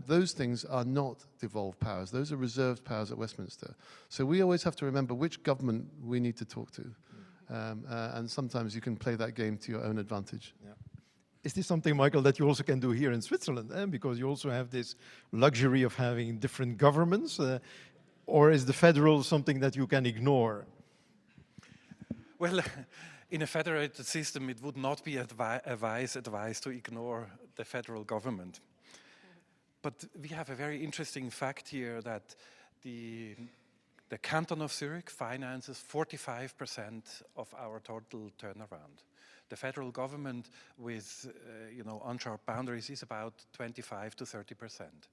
Those things are not devolved powers. Those are reserved powers at Westminster. So we always have to remember which government we need to talk to. And sometimes you can play that game to your own advantage. Yeah. Is this something, Michael, that you also can do here in Switzerland? Because you also have this luxury of having different governments. Or is the federal something that you can ignore? Well, in a federated system, it would not be a wise advice to ignore the federal government. But we have a very interesting fact here that the canton of Zurich finances 45% of our total turnaround. The federal government with unsharp boundaries is about 25 to 30%.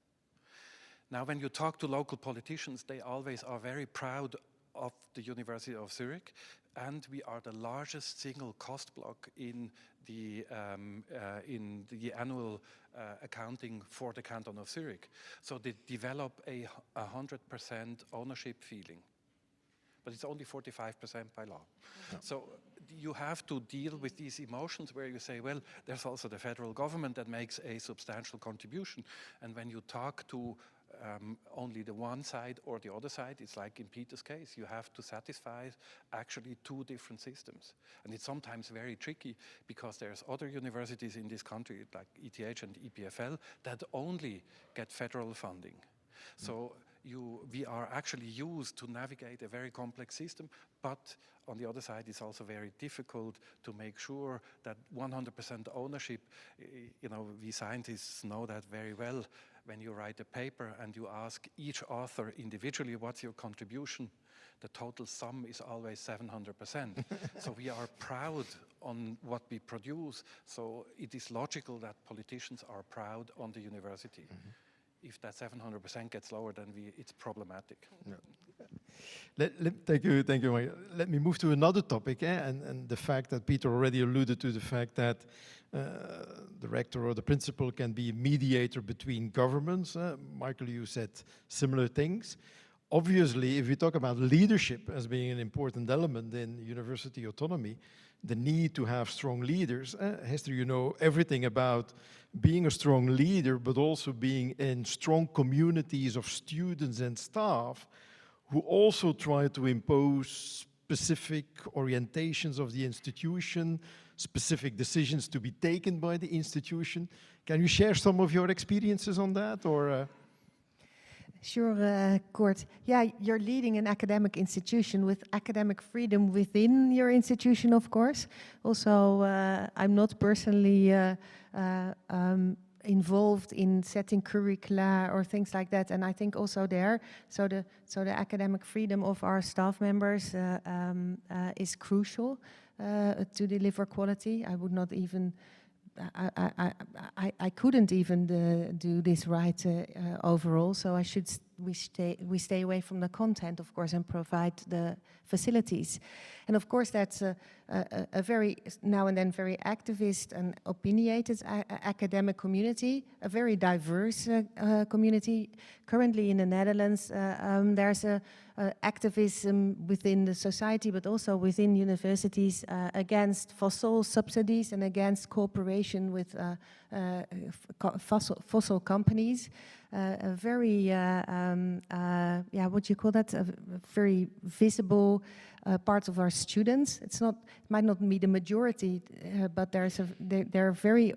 Now, when you talk to local politicians, they always are very proud of the University of Zurich, and we are the largest single cost block in the annual accounting for the canton of Zurich. So they develop a 100% ownership feeling. But it's only 45% by law. Yeah. So you have to deal with these emotions where you say, well, there's also the federal government that makes a substantial contribution. And when you talk to only the one side or the other side, it's like in Peter's case, you have to satisfy actually two different systems. And it's sometimes very tricky because there's other universities in this country, like ETH and EPFL, that only get federal funding. So we are actually used to navigate a very complex system, but on the other side, it's also very difficult to make sure that 100% ownership, we scientists know that very well. When you write a paper and you ask each author individually, what's your contribution? The total sum is always 700%. So we are proud on what we produce. So it is logical that politicians are proud on the university. Mm-hmm. If that 700% gets lower, then it's problematic. Yeah. Thank you, Mike. Let me move to another topic, and the fact that Peter already alluded to the fact that the rector or the principal can be a mediator between governments. Michael, you said similar things. Obviously, if we talk about leadership as being an important element in university autonomy, the need to have strong leaders. Hester, you know everything about being a strong leader, but also being in strong communities of students and staff who also try to impose specific orientations of the institution, specific decisions to be taken by the institution. Can you share some of your experiences on that, or? Sure, Kurt. Yeah, you're leading an academic institution with academic freedom within your institution, of course. Also, I'm not personally involved in setting curricula or things like that, and I think also there, so the academic freedom of our staff members is crucial. to deliver quality. I would not even, I couldn't even do this right overall. So we stay away from the content, of course, and provide the facilities. And of course, that's a very, now and then, very activist and opinionated academic community, a very diverse community. Currently in the Netherlands, there's a activism within the society, but also within universities against fossil subsidies and against cooperation with fossil companies. A very, what do you call that? A very visible part of our students. It's not, it might not be the majority, but they're very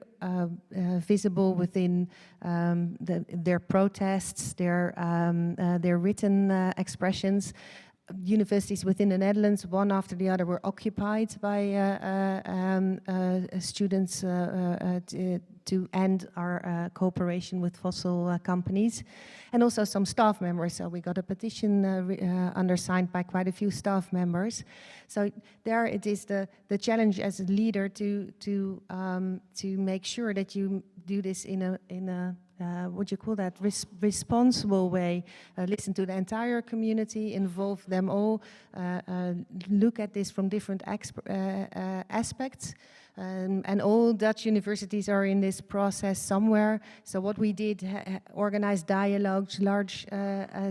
visible within their protests, their written expressions. Universities within the Netherlands, one after the other, were occupied by students to end our cooperation with fossil companies, and also some staff members. So we got a petition undersigned by quite a few staff members. So there it is the challenge as a leader to make sure that you do this in a what do you call that, responsible way. Listen to the entire community, involve them all, look at this from different aspects. And all Dutch universities are in this process somewhere. So what we did, organize dialogues, large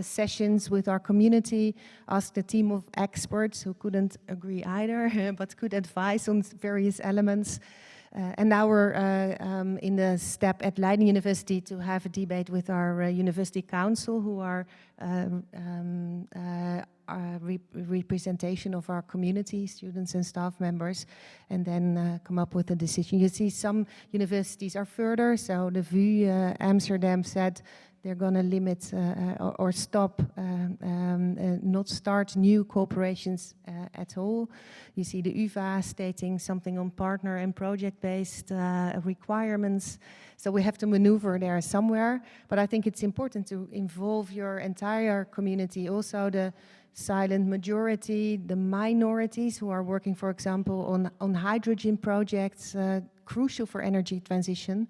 sessions with our community, asked a team of experts who couldn't agree either, but could advise on various elements. And now we're in the step at Leiden University to have a debate with our university council, who are representation of our community, students and staff members, and then come up with a decision. You see some universities are further, so the VU Amsterdam said they're going to limit or stop, not start new cooperations at all. You see the UvA stating something on partner and project-based requirements. So we have to maneuver there somewhere. But I think it's important to involve your entire community, also the silent majority, the minorities who are working, for example, on hydrogen projects, crucial for energy transition.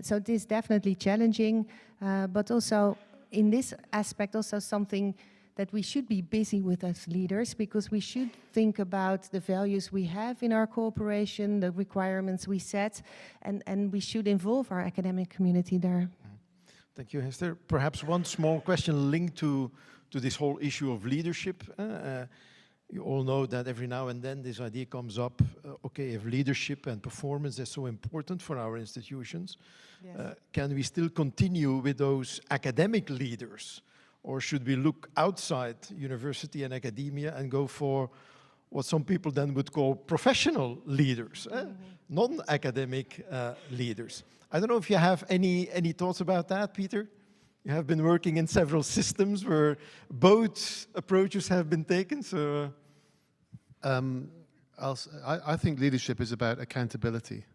So it is definitely challenging, but also in this aspect also something that we should be busy with as leaders, because we should think about the values we have in our cooperation, the requirements we set, and we should involve our academic community there. Thank you, Hester. Perhaps one small question linked to this whole issue of leadership. You all know that every now and then this idea comes up, okay, if leadership and performance is so important for our institutions, yes, can we still continue with those academic leaders? Or should we look outside university and academia and go for what some people then would call professional leaders, non-academic leaders? I don't know if you have any thoughts about that, Peter? You have been working in several systems where both approaches have been taken, so... I think leadership is about accountability.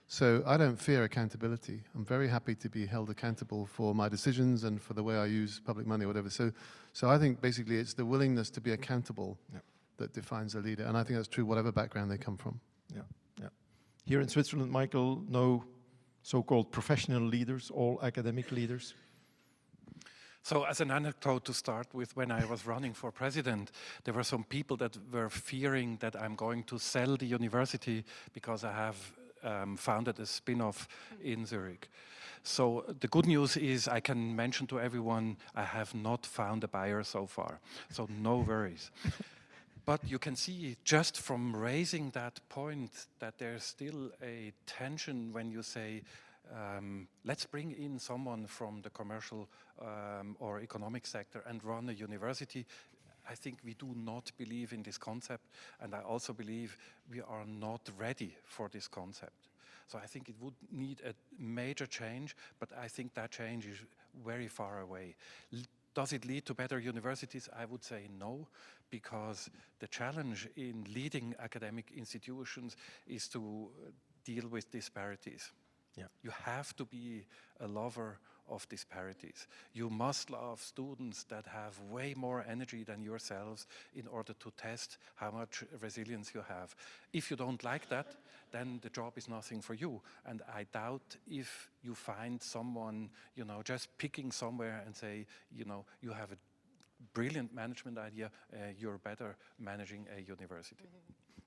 So I don't fear accountability. I'm very happy to be held accountable for my decisions and for the way I use public money or whatever. So I think basically it's the willingness to be accountable that defines a leader. And I think that's true whatever background they come from. Yeah. Here in Switzerland, Michael, no so-called professional leaders, all academic leaders. So as an anecdote to start with, when I was running for president, there were some people that were fearing that I'm going to sell the university because I have founded a spin-off in Zurich. So the good news is I can mention to everyone I have not found a buyer so far, so no worries. But you can see just from raising that point that there's still a tension when you say, let's bring in someone from the commercial or economic sector and run a university. I think we do not believe in this concept, and I also believe we are not ready for this concept. So I think it would need a major change, but I think that change is very far away. Does it lead to better universities? I would say no, because the challenge in leading academic institutions is to deal with disparities. Yeah. You have to be a lover of disparities. You must love students that have way more energy than yourselves in order to test how much resilience you have. If you don't like that, then the job is nothing for you. And I doubt if you find someone, just picking somewhere and say, you have a brilliant management idea, you're better managing a university.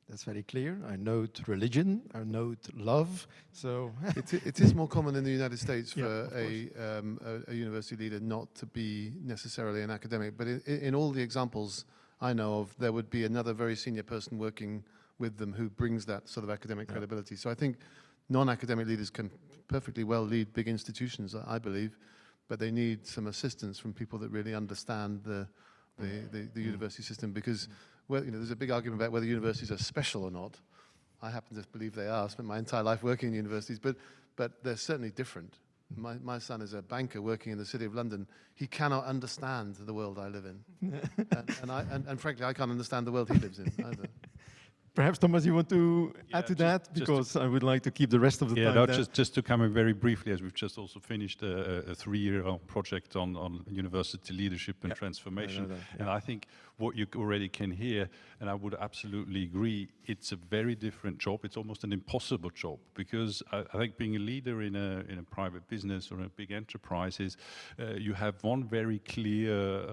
That's very clear. I note religion, I note love. So it is more common in the United States for Yeah, a university leader not to be necessarily an academic. But in all the examples I know of, there would be another very senior person working with them who brings that sort of academic credibility. So I think non-academic leaders can perfectly well lead big institutions, I believe, but they need some assistance from people that really understand the university system, because there's a big argument about whether universities are special or not. I happen to believe they are. I spent my entire life working in universities, but they're certainly different. My son is a banker working in the City of London. He cannot understand the world I live in. and frankly, I can't understand the world he lives in either. Perhaps, Thomas, you want to add to that? Because I would like to keep the rest of the time no, there. just to come in very briefly, as we've just also finished a 3-year project on university leadership and transformation. And I think what you already can hear, and I would absolutely agree, it's a very different job. It's almost an impossible job, because I think being a leader in a private business or a big enterprise is you have one very clear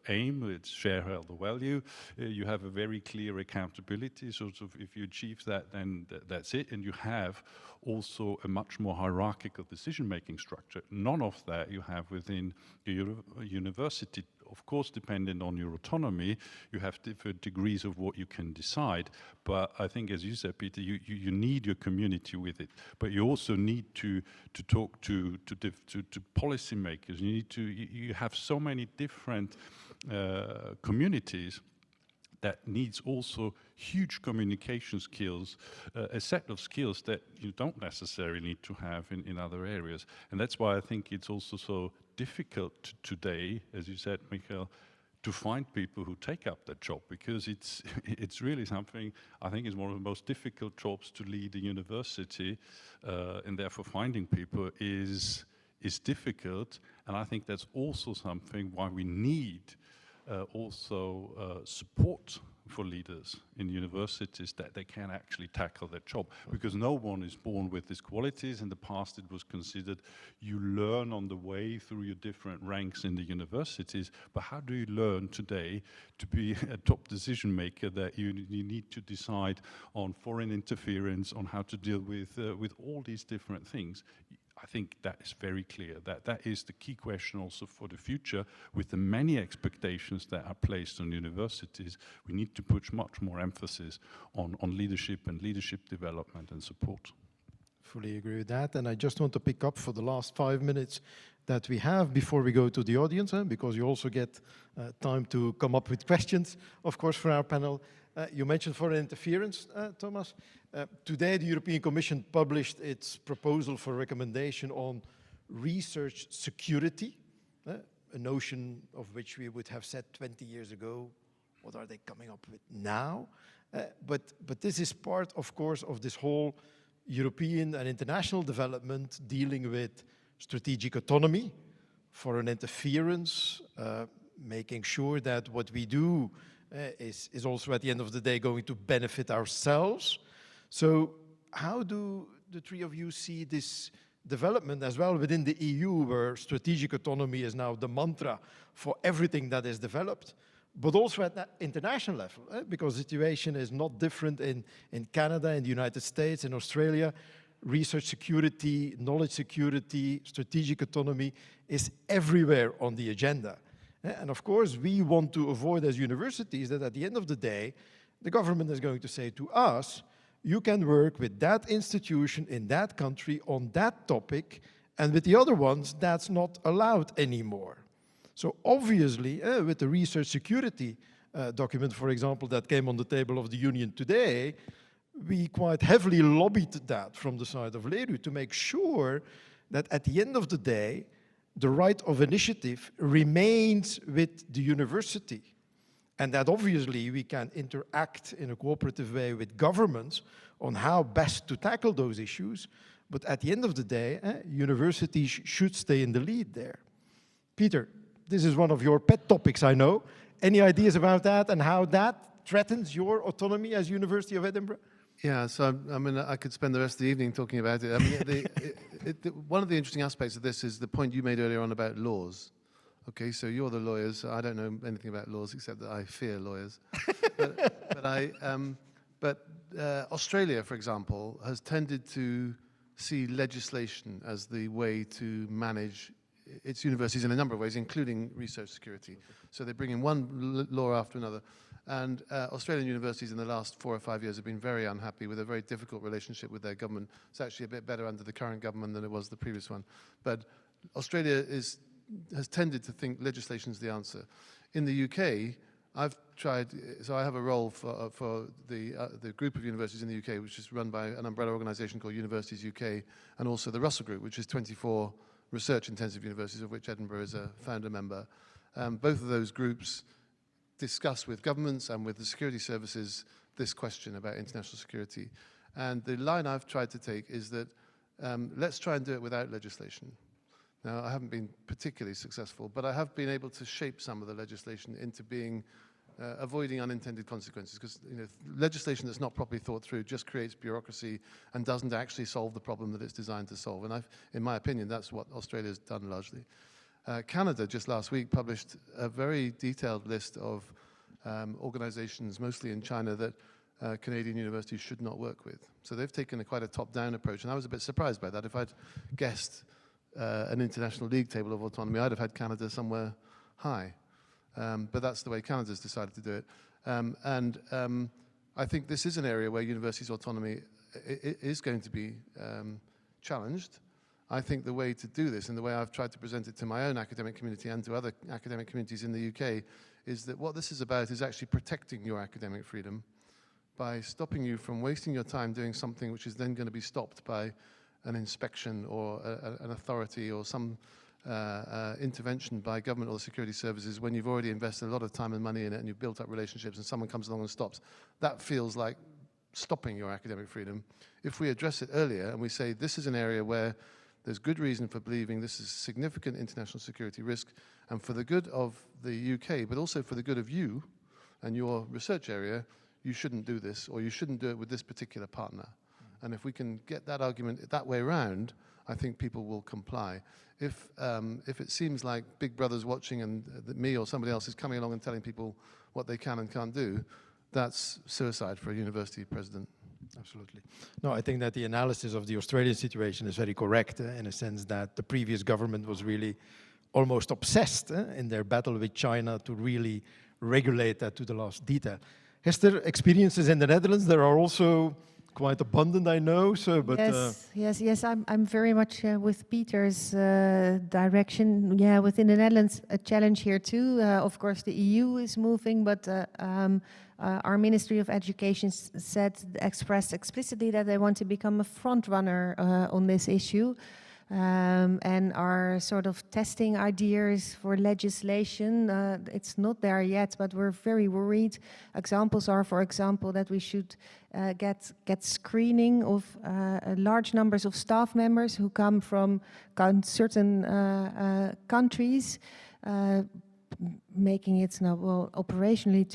aim, it's shareholder value. You have a very clear accountability. Sort of, if you achieve that, then that's it. And you have also a much more hierarchical decision-making structure. None of that you have within your university. Of course, depending on your autonomy, you have different degrees of what you can decide. But I think, as you said, Peter, you need your community with it. But you also need to talk to policymakers. You have so many different communities that needs also huge communication skills, a set of skills that you don't necessarily need to have in other areas. And that's why I think it's also so difficult today, as you said, Michael, to find people who take up that job, because it's really something I think is one of the most difficult jobs to lead a university, and therefore finding people is difficult. And I think that's also something why we need support for leaders in universities, that they can actually tackle their job, because no one is born with these qualities. In the past, it was considered you learn on the way through your different ranks in the universities, but how do you learn today to be a top decision maker, that you need to decide on foreign interference, on how to deal with all these different things? I think that is very clear, that is the key question also for the future. With the many expectations that are placed on universities, we need to put much more emphasis on leadership and leadership development and support. Fully agree with that. And I just want to pick up for the last 5 minutes that we have before we go to the audience, because you also get time to come up with questions, of course, for our panel. You mentioned foreign interference, Thomas. Today, the European Commission published its proposal for recommendation on research security, a notion of which we would have said 20 years ago, what are they coming up with now? But this is part, of course, of this whole European and international development dealing with strategic autonomy, foreign interference, making sure that what we do is also at the end of the day going to benefit ourselves. So how do the three of you see this development as well within the EU, where strategic autonomy is now the mantra for everything that is developed, but also at that international level, because the situation is not different in Canada, in the United States, in Australia. Research security, knowledge security, strategic autonomy is everywhere on the agenda. And of course, we want to avoid as universities that at the end of the day, the government is going to say to us, you can work with that institution in that country on that topic, and with the other ones, that's not allowed anymore. So obviously, with the research security document, for example, that came on the table of the Union today, we quite heavily lobbied that from the side of LERU to make sure that at the end of the day, the right of initiative remains with the university. And that obviously we can interact in a cooperative way with governments on how best to tackle those issues, But at the end of the day, universities should stay in the lead there. Peter, this is one of your pet topics, I know. Any ideas about that and how that threatens your autonomy as University of Edinburgh? Yeah, so I mean, I could spend the rest of the evening talking about it. I mean, one of the interesting aspects of this is the point you made earlier on about laws. Okay, so you're the lawyers. I don't know anything about laws except that I fear lawyers. But Australia, for example, has tended to see legislation as the way to manage its universities in a number of ways, including research security. So they bring in one law after another. And Australian universities in the last 4 or 5 years have been very unhappy with a very difficult relationship with their government. It's actually a bit better under the current government than it was the previous one. But Australia has tended to think legislation is the answer. In the UK, I've tried, so I have a role for the group of universities in the UK, which is run by an umbrella organisation called Universities UK, and also the Russell Group, which is 24 research-intensive universities, of which Edinburgh is a founder member. Both of those groups discuss with governments and with the security services this question about international security. And the line I've tried to take is that let's try and do it without legislation. Now, I haven't been particularly successful, but I have been able to shape some of the legislation into being avoiding unintended consequences, because legislation that's not properly thought through just creates bureaucracy and doesn't actually solve the problem that it's designed to solve. And in my opinion, that's what Australia's done largely. Canada just last week published a very detailed list of organizations, mostly in China, that Canadian universities should not work with. So they've taken quite a top-down approach, and I was a bit surprised by that. If I'd guessed an international league table of autonomy, I'd have had Canada somewhere high. But that's the way Canada's decided to do it. I think this is an area where universities' autonomy is going to be challenged. I think the way to do this, and the way I've tried to present it to my own academic community and to other academic communities in the UK, is that what this is about is actually protecting your academic freedom by stopping you from wasting your time doing something which is then going to be stopped by an inspection or an authority or some intervention by government or the security services when you've already invested a lot of time and money in it and you've built up relationships and someone comes along and stops. That feels like stopping your academic freedom. If we address it earlier and we say this is an area where there's good reason for believing this is a significant international security risk, and for the good of the UK, but also for the good of you and your research area, you shouldn't do this, or you shouldn't do it with this particular partner. And if we can get that argument that way around, I think people will comply. If it seems like Big Brother's watching and me or somebody else is coming along and telling people what they can and can't do, that's suicide for a university president. Absolutely. No, I think that the analysis of the Australian situation is very correct in a sense that the previous government was really almost obsessed in their battle with China to really regulate that to the last detail. Hester, experiences in the Netherlands, there are also quite abundant, I know. So, but yes. I'm very much with Peter's direction. Yeah, within the Netherlands, a challenge here too. Of course, the EU is moving, but our Ministry of Education expressed explicitly that they want to become a front runner on this issue. And are sort of testing ideas for legislation. It's not there yet, but we're very worried. Examples are, for example, that we should get screening of large numbers of staff members who come from certain countries, making it now, well, operationally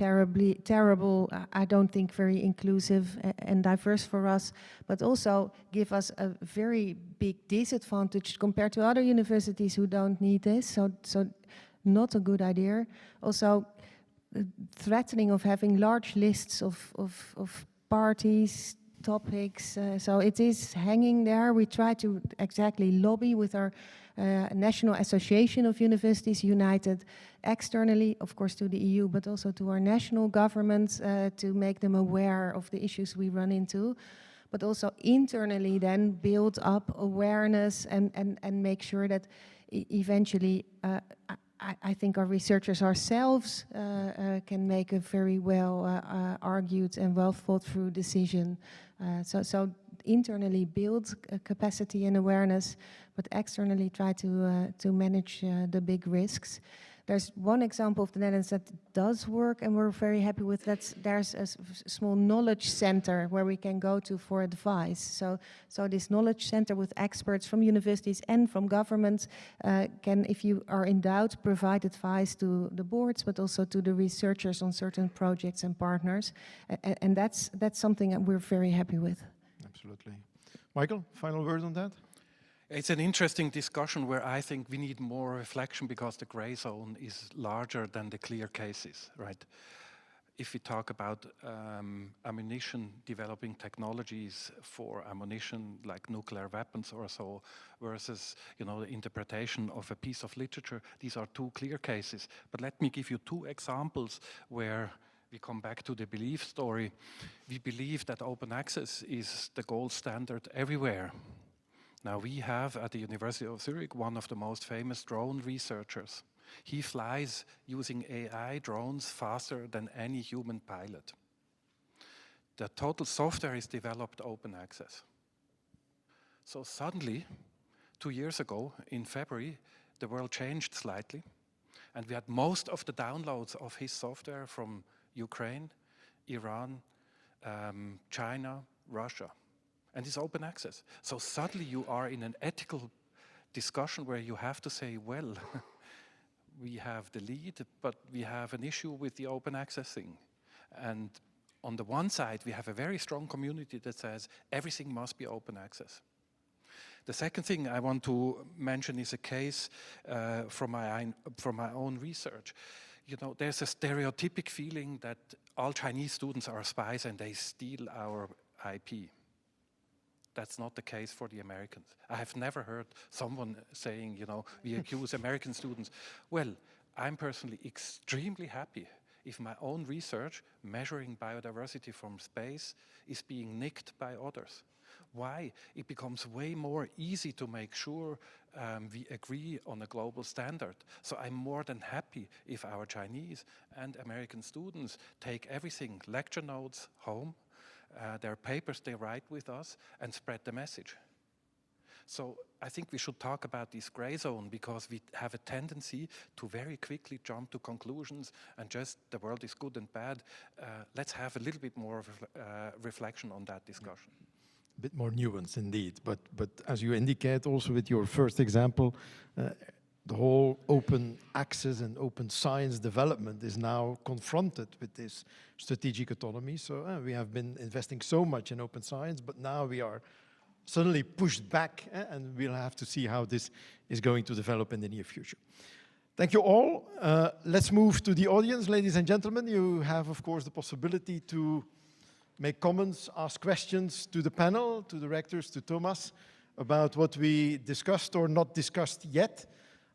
terrible, I don't think very inclusive and diverse for us, but also give us a very big disadvantage compared to other universities who don't need this, so not a good idea. Also, threatening of having large lists of parties, topics, so it is hanging there. We try to exactly lobby with our National Association of Universities, united externally, of course, to the EU, but also to our national governments to make them aware of the issues we run into, but also internally then build up awareness and make sure that eventually I think our researchers ourselves can make a very well argued and well thought through decision. So internally build capacity and awareness, but externally try to manage the big risks. There's one example of the Netherlands that does work, and we're very happy with that. There's a small knowledge center where we can go to for advice. So this knowledge center with experts from universities and from government can, if you are in doubt, provide advice to the boards, but also to the researchers on certain projects and partners. And that's something that we're very happy with. Absolutely. Michael, final word on that? It's an interesting discussion where I think we need more reflection because the gray zone is larger than the clear cases, right? If we talk about ammunition, developing technologies for ammunition like nuclear weapons or so, versus the interpretation of a piece of literature, these are two clear cases. But let me give you two examples where we come back to the belief story. We believe that open access is the gold standard everywhere. Now we have at the University of Zurich one of the most famous drone researchers. He flies using AI drones faster than any human pilot. The total software is developed open access. So suddenly, 2 years ago in February, the world changed slightly, and we had most of the downloads of his software from Ukraine, Iran, China, Russia. And it's open access. So suddenly you are in an ethical discussion where you have to say, well, we have the lead, but we have an issue with the open access thing. And on the one side, we have a very strong community that says everything must be open access. The second thing I want to mention is a case from my own research. There's a stereotypic feeling that all Chinese students are spies and they steal our IP. That's not the case for the Americans. I have never heard someone saying, we accuse American students. Well, I'm personally extremely happy if my own research measuring biodiversity from space is being nicked by others. Why? It becomes way more easy to make sure we agree on a global standard. So I'm more than happy if our Chinese and American students take everything, lecture notes home, their papers they write with us, and spread the message. So I think we should talk about this gray zone because we have a tendency to very quickly jump to conclusions and just the world is good and bad. Let's have a little bit more of reflection on that discussion. A bit more nuance indeed, but as you indicate also with your first example, the whole open access and open science development is now confronted with this strategic autonomy. So we have been investing so much in open science, but now we are suddenly pushed back, and we'll have to see how this is going to develop in the near future. Thank you all. Let's move to the audience, ladies and gentlemen. You have, of course, the possibility to make comments, ask questions to the panel, to the rectors, to Thomas, about what we discussed or not discussed yet.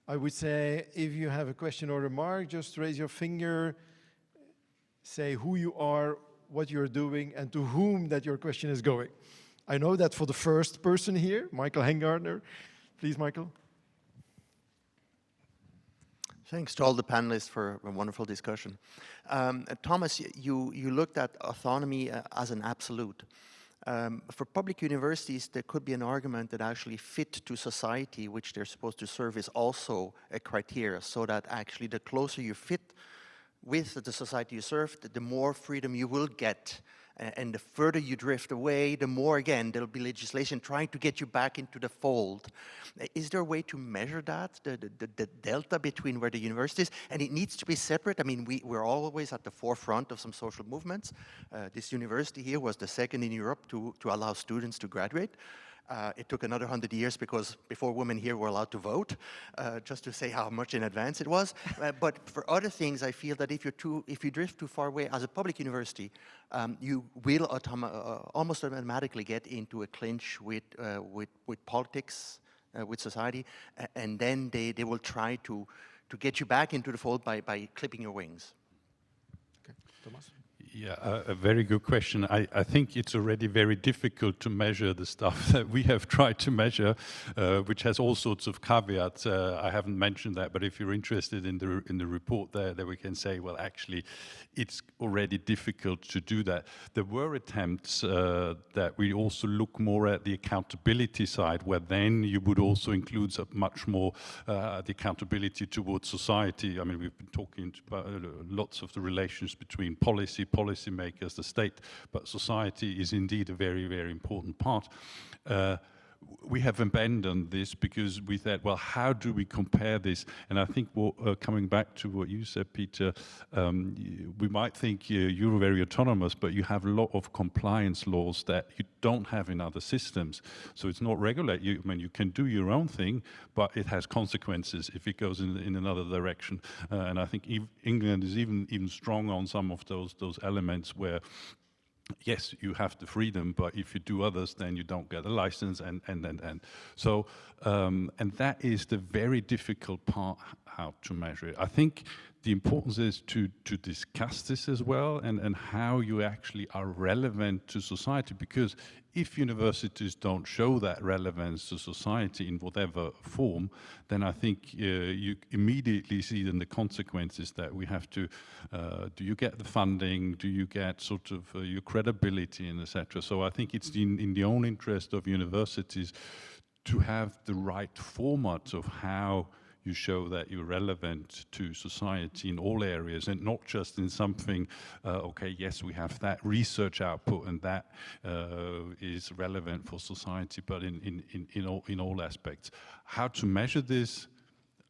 I would say if you have a question or remark, just raise your finger, say who you are, what you're doing, and to whom that your question is going. I know that for the first person here, Michael Hengartner. Please, Michael. Thanks to all the panelists for a wonderful discussion. Thomas, you looked at autonomy as an absolute. For public universities, there could be an argument that actually fit to society, which they're supposed to serve, is also a criteria, so that actually the closer you fit with the society you serve, the more freedom you will get. And the further you drift away, the more, again, there'll be legislation trying to get you back into the fold. Is there a way to measure that, the delta between where the university is? And it needs to be separate. I mean, we're always at the forefront of some social movements. This university here was the second in Europe to allow students to graduate. It took another 100 years because before women here were allowed to vote, just to say how much in advance it was. But for other things, I feel that if you drift too far away as a public university, you will almost automatically get into a clinch with politics, with society, and then they will try to get you back into the fold by clipping your wings. Okay, Thomas. Yeah, a very good question. I think it's already very difficult to measure the stuff that we have tried to measure, which has all sorts of caveats. I haven't mentioned that, but if you're interested in the report there we can say, well, actually, it's already difficult to do that. There were attempts that we also look more at the accountability side, where then you would also include much more the accountability towards society. I mean, we've been talking about lots of the relations between policymakers, the state, but society is indeed a very, very important part. We have abandoned this because we thought, well, how do we compare this? And I think coming back to what you said, Peter, we might think you're very autonomous, but you have a lot of compliance laws that you don't have in other systems. So it's not regulated. I mean, you can do your own thing, but it has consequences if it goes in another direction. And I think England is even stronger on some of those elements where, yes, you have the freedom, but if you do others, then you don't get a license, and so and that is the very difficult part, how to measure it. I think the importance is to discuss this as well, and how you actually are relevant to society, because if universities don't show that relevance to society in whatever form, then I think you immediately see then the consequences that we have to, do you get the funding, do you get sort of your credibility, and etc. So I think it's in the own interest of universities to have the right format of how you show that you're relevant to society in all areas, and not just in something, okay, yes, we have that research output and that is relevant for society, but in all aspects. How to measure this,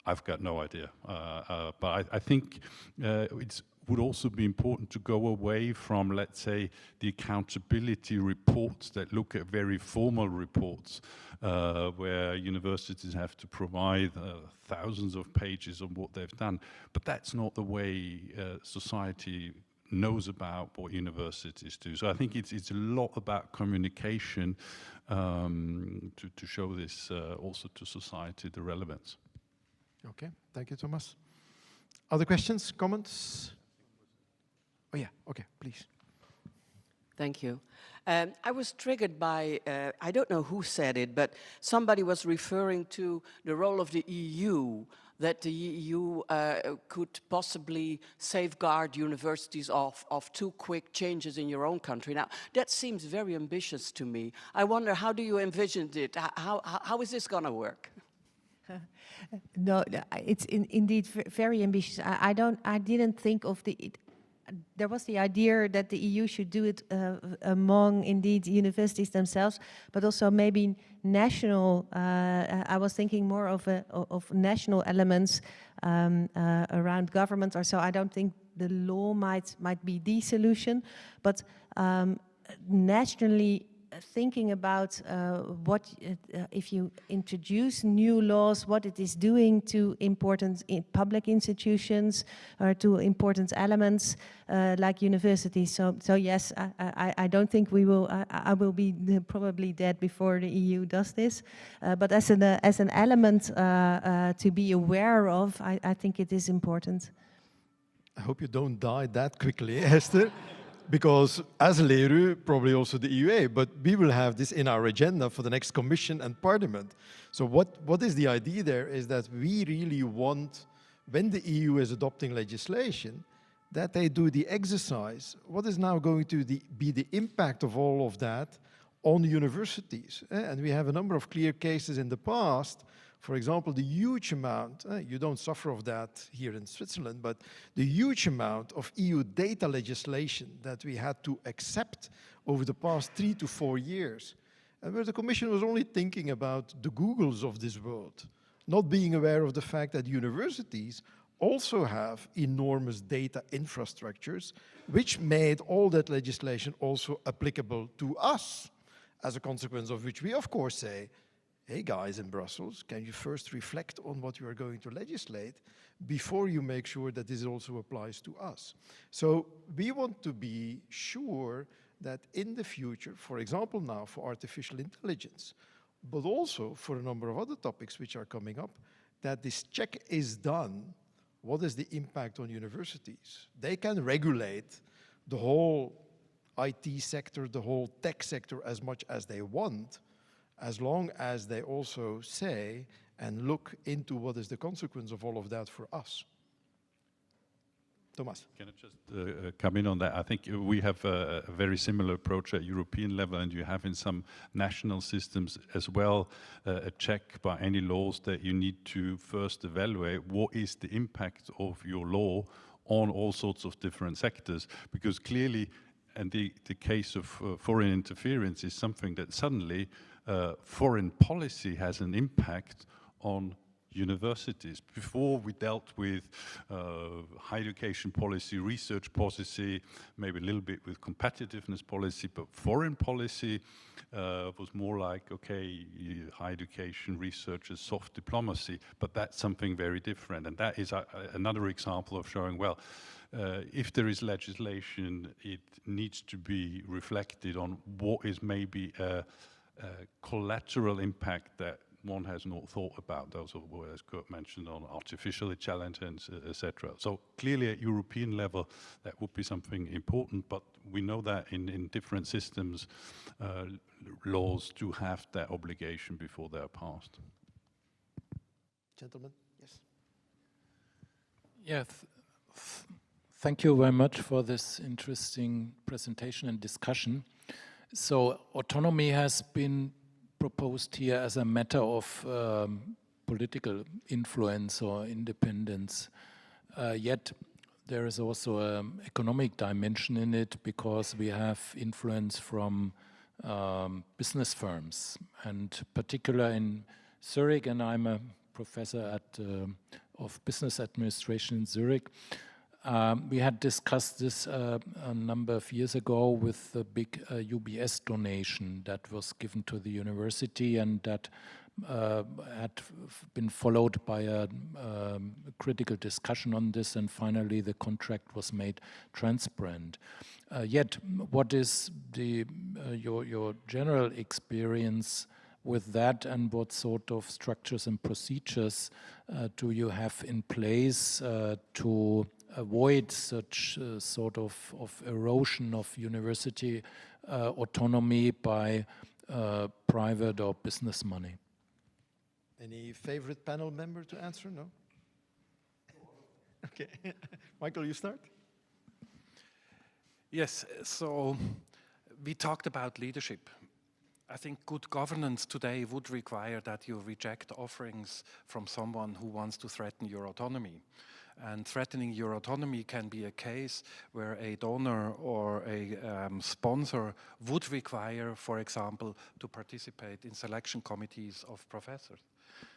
I've got no idea. But I think it would also be important to go away from, let's say, the accountability reports that look at very formal reports, where universities have to provide thousands of pages of what they've done. But that's not the way society knows about what universities do. So I think it's a lot about communication to show this also to society, the relevance. Okay, thank you, Thomas. Other questions, comments? Oh yeah, okay, please. Thank you. I was triggered by, I don't know who said it, but somebody was referring to the role of the EU, that the EU could possibly safeguard universities of too quick changes in your own country. Now, that seems very ambitious to me. I wonder, how do you envision it? How is this going to work? No, it's indeed very ambitious. I didn't think of there was the idea that the EU should do it among, indeed, universities themselves, but also maybe national. I was thinking more of national elements around government or so. I don't think the law might be the solution, but nationally thinking about what if you introduce new laws, what it is doing to important public institutions or to important elements like universities. So yes, I don't think we will. I will be probably dead before the EU does this. But as an element to be aware of, I think it is important. I hope you don't die that quickly, Hester. Because as LERU, probably also the EUA, but we will have this in our agenda for the next Commission and Parliament. So what is the idea there is that we really want, when the EU is adopting legislation, that they do the exercise. What is now going to be the impact of all of that on the universities? And we have a number of clear cases in the past. For example, the huge amount, you don't suffer of that here in Switzerland, but the huge amount of EU data legislation that we had to accept over the past 3 to 4 years, and where the Commission was only thinking about the Googles of this world, not being aware of the fact that universities also have enormous data infrastructures, which made all that legislation also applicable to us, as a consequence of which we, of course, say, hey guys in Brussels, can you first reflect on what you are going to legislate before you make sure that this also applies to us? So we want to be sure that in the future, for example now for artificial intelligence, but also for a number of other topics which are coming up, that this check is done. What is the impact on universities? They can regulate the whole IT sector, the whole tech sector as much as they want, as long as they also say and look into what is the consequence of all of that for us. Thomas. Can I just come in on that? I think we have a very similar approach at European level, and you have in some national systems as well a check by any laws that you need to first evaluate what is the impact of your law on all sorts of different sectors, because clearly, and the case of foreign interference is something that suddenly foreign policy has an impact on universities. Before we dealt with higher education policy, research policy, maybe a little bit with competitiveness policy, but foreign policy was more like, okay, higher education, research is soft diplomacy, but that's something very different. And that is another example of showing, well, if there is legislation, it needs to be reflected on what is maybe a collateral impact that one has not thought about. Those are, as Kurt mentioned, on artificial intelligence, etc. So clearly at European level, that would be something important, but we know that in different systems, laws do have that obligation before they are passed. Gentlemen, yes. Yeah, thank you very much for this interesting presentation and discussion. So autonomy has been proposed here as a matter of political influence or independence. Yet there is also an economic dimension in it, because we have influence from business firms, and particularly in Zurich, and I'm a professor of business administration in Zurich. We had discussed this a number of years ago with the big UBS donation that was given to the university, and that had been followed by a critical discussion on this, and finally the contract was made transparent. Yet, what is your general experience with that, and what sort of structures and procedures do you have in place to avoid such sort of erosion of university autonomy by private or business money? Any favorite panel member to answer? No? Okay. Michael, you start? Yes, so we talked about leadership. I think good governance today would require that you reject offerings from someone who wants to threaten your autonomy. And threatening your autonomy can be a case where a donor or a sponsor would require, for example, to participate in selection committees of professors.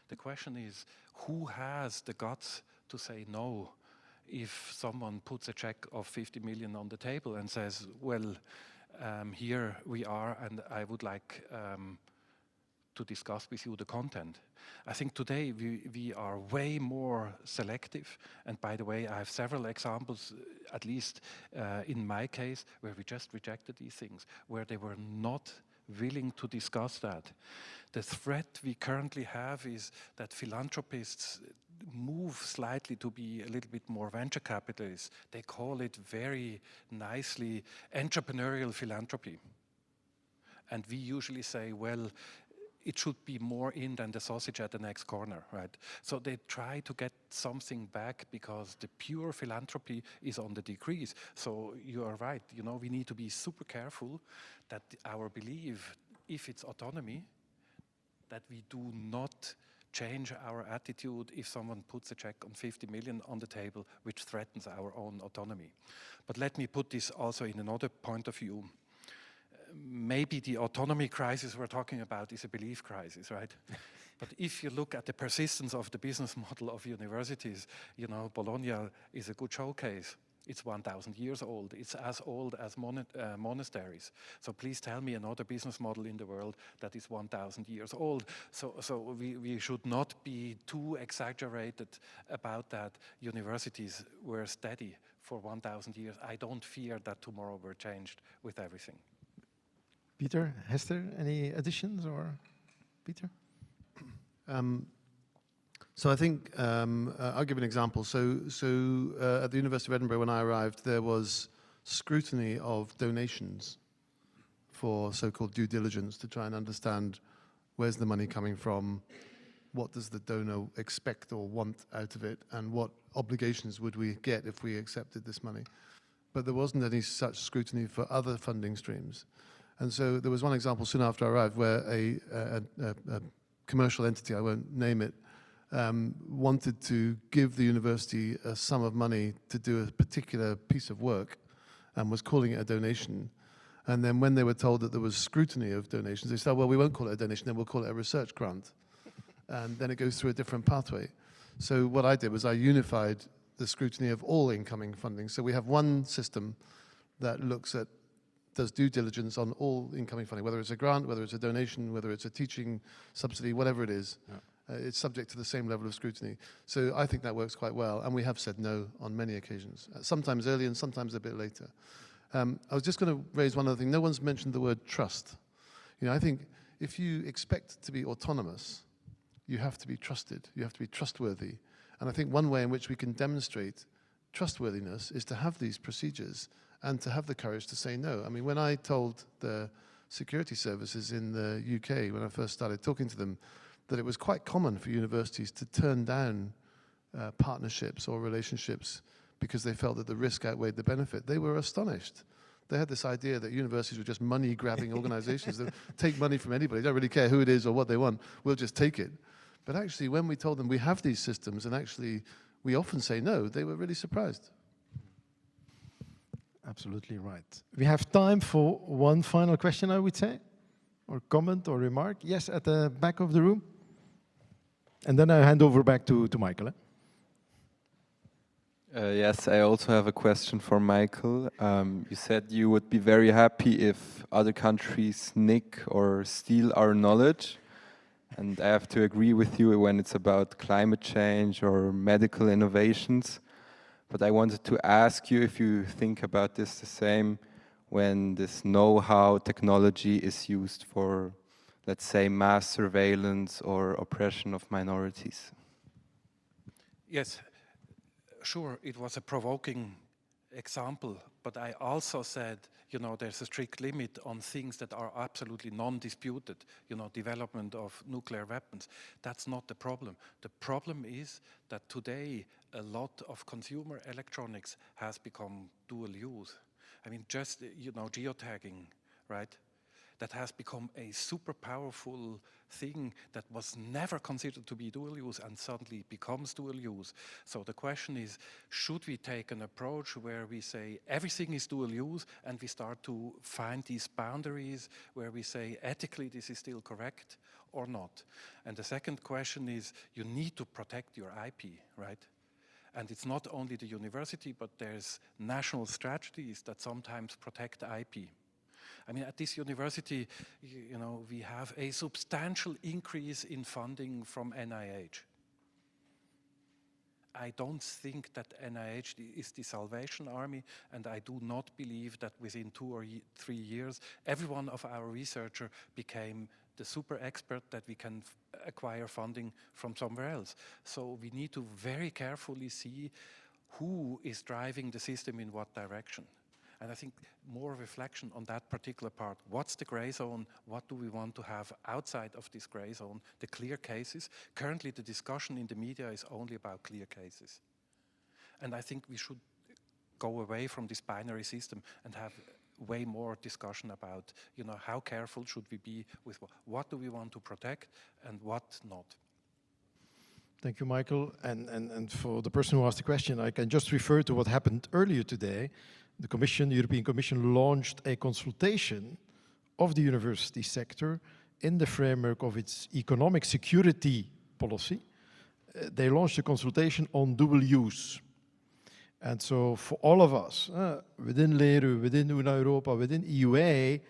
The question is, who has the guts to say no if someone puts a check of 50 million on the table and says, well, here we are, and I would like to discuss with you the content. I think today we are way more selective, and by the way, I have several examples, at least in my case, where we just rejected these things, where they were not willing to discuss that. The threat we currently have is that philanthropists move slightly to be a little bit more venture capitalists. They call it very nicely entrepreneurial philanthropy. And we usually say, well, it should be more in than the sausage at the next corner, right? So they try to get something back because the pure philanthropy is on the decrease. So you are right, you know, we need to be super careful that our belief, if it's autonomy, that we do not change our attitude if someone puts a check on 50 million on the table, which threatens our own autonomy. But let me put this also in another point of view. Maybe the autonomy crisis we're talking about is a belief crisis, right? But if you look at the persistence of the business model of universities, you know, Bologna is a good showcase. It's 1,000 years old. It's as old as monasteries. So please tell me another business model in the world that is 1,000 years old. So we should not be too exaggerated about that. Universities were steady for 1,000 years. I don't fear that tomorrow we're changed with everything. Peter, Hester, any additions, or Peter? So I think I'll give an example. So at the University of Edinburgh, when I arrived, there was scrutiny of donations for so-called due diligence to try and understand where's the money coming from, what does the donor expect or want out of it, and what obligations would we get if we accepted this money. But there wasn't any such scrutiny for other funding streams. And so there was one example soon after I arrived where a commercial entity, I won't name it, wanted to give the university a sum of money to do a particular piece of work and was calling it a donation. And then when they were told that there was scrutiny of donations, they said, well, we won't call it a donation, then we'll call it a research grant. And then it goes through a different pathway. So what I did was I unified the scrutiny of all incoming funding. So we have one system that does due diligence on all incoming funding, whether it's a grant, whether it's a donation, whether it's a teaching subsidy, whatever it is. Yeah. It's subject to the same level of scrutiny. So I think that works quite well, and we have said no on many occasions, sometimes early and sometimes a bit later. I was just going to raise one other thing. No one's mentioned the word trust. I think if you expect to be autonomous, you have to be trusted, you have to be trustworthy. And I think one way in which we can demonstrate trustworthiness is to have these procedures and to have the courage to say no. I mean, when I told the security services in the UK, when I first started talking to them, that it was quite common for universities to turn down partnerships or relationships because they felt that the risk outweighed the benefit, they were astonished. They had this idea that universities were just money-grabbing organizations that take money from anybody, don't really care who it is or what they want, we'll just take it. But actually, when we told them we have these systems and actually we often say no, they were really surprised. Absolutely right. We have time for one final question, I would say, or comment or remark. Yes, at the back of the room. And then I hand over back to Michael. Yes, I also have a question for Michael. You said you would be very happy if other countries nick or steal our knowledge. And I have to agree with you when it's about climate change or medical innovations. But I wanted to ask you if you think about this the same when this know-how technology is used for, let's say, mass surveillance or oppression of minorities. Yes, sure, it was a provoking example, but I also said, there's a strict limit on things that are absolutely non-disputed, development of nuclear weapons. That's not the problem. The problem is that today a lot of consumer electronics has become dual use. I mean, just, geotagging, right? That has become a super powerful thing that was never considered to be dual use and suddenly becomes dual use. So the question is, should we take an approach where we say everything is dual use and we start to find these boundaries where we say ethically this is still correct or not? And the second question is, you need to protect your IP, right? And it's not only the university, but there's national strategies that sometimes protect IP. I mean, at this university, we have a substantial increase in funding from NIH. I don't think that NIH is the Salvation Army, and I do not believe that within 2 or 3 years, every one of our researchers became the super expert that we can acquire funding from somewhere else. So we need to very carefully see who is driving the system in what direction. And I think more reflection on that particular part. What's the gray zone? What do we want to have outside of this gray zone? The clear cases. Currently, the discussion in the media is only about clear cases. And I think we should go away from this binary system and have way more discussion about, how careful should we be with what do we want to protect and what not. Thank you, Michael. And for the person who asked the question, I can just refer to what happened earlier today. The European Commission launched a consultation of the university sector in the framework of its economic security policy. They launched a consultation on dual use. And so for all of us, within Leiden, within Una.Europa, within EUA,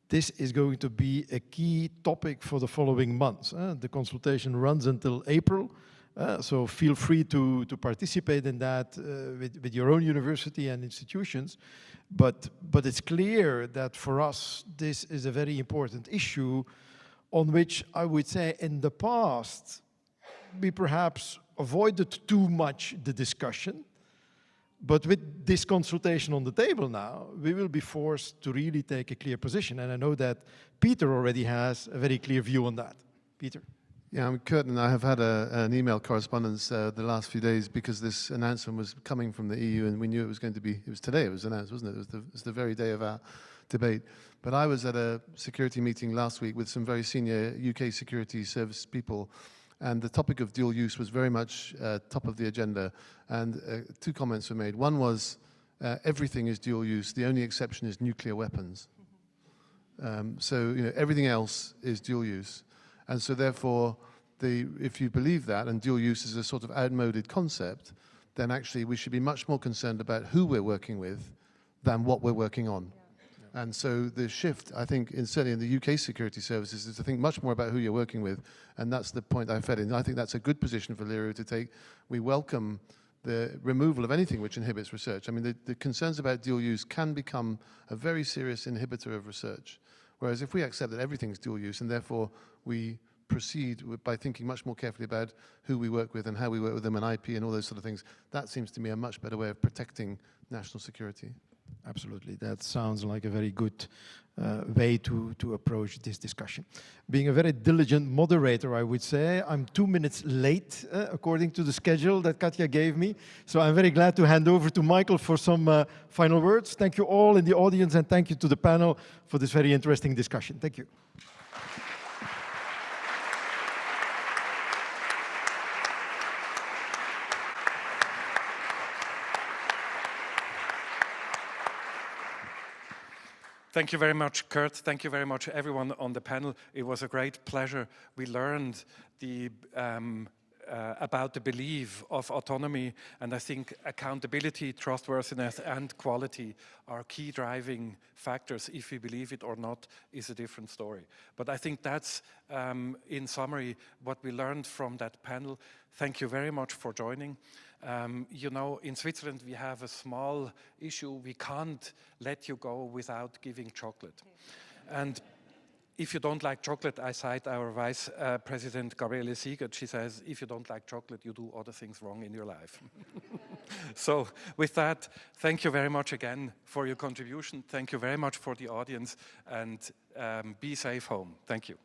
this is going to be a key topic for the following months. The consultation runs until April. So feel free to participate in that with your own university and institutions. But it's clear that for us, this is a very important issue on which I would say in the past, we perhaps avoided too much the discussion. But with this consultation on the table now, we will be forced to really take a clear position. And I know that Peter already has a very clear view on that. Peter? Yeah, Kurt and I have had an email correspondence the last few days because this announcement was coming from the EU and we knew it was going to be, it was today it was announced, wasn't it? It was the very day of our debate. But I was at a security meeting last week with some very senior UK security service people, and the topic of dual use was very much top of the agenda. And two comments were made. One was, everything is dual use. The only exception is nuclear weapons. So everything else is dual use. And so therefore, if you believe that, and dual use is a sort of outmoded concept, then actually we should be much more concerned about who we're working with than what we're working on. Yeah. And so the shift, I think, certainly in the UK security services, is to think much more about who you're working with, and that's the point I fed in. I think that's a good position for LERU to take. We welcome the removal of anything which inhibits research. I mean, the concerns about dual use can become a very serious inhibitor of research. Whereas if we accept that everything's dual use, and therefore we proceed by thinking much more carefully about who we work with and how we work with them and IP and all those sort of things, that seems to me a much better way of protecting national security. Absolutely, that sounds like a very good way to approach this discussion. Being a very diligent moderator, I would say, I'm 2 minutes late according to the schedule that Katja gave me. So I'm very glad to hand over to Michael for some final words. Thank you all in the audience and thank you to the panel for this very interesting discussion. Thank you. Thank you very much, Kurt. Thank you very much, everyone on the panel. It was a great pleasure. We learned about the belief of autonomy, and I think accountability, trustworthiness, and quality are key driving factors. If we believe it or not is a different story. But I think that's, in summary, what we learned from that panel. Thank you very much for joining. In Switzerland we have a small issue. We can't let you go without giving chocolate. And if you don't like chocolate, I cite our Vice President Gabriele Siegert. She says, if you don't like chocolate, you do other things wrong in your life. So with that, thank you very much again for your contribution. Thank you very much for the audience, and be safe home. Thank you.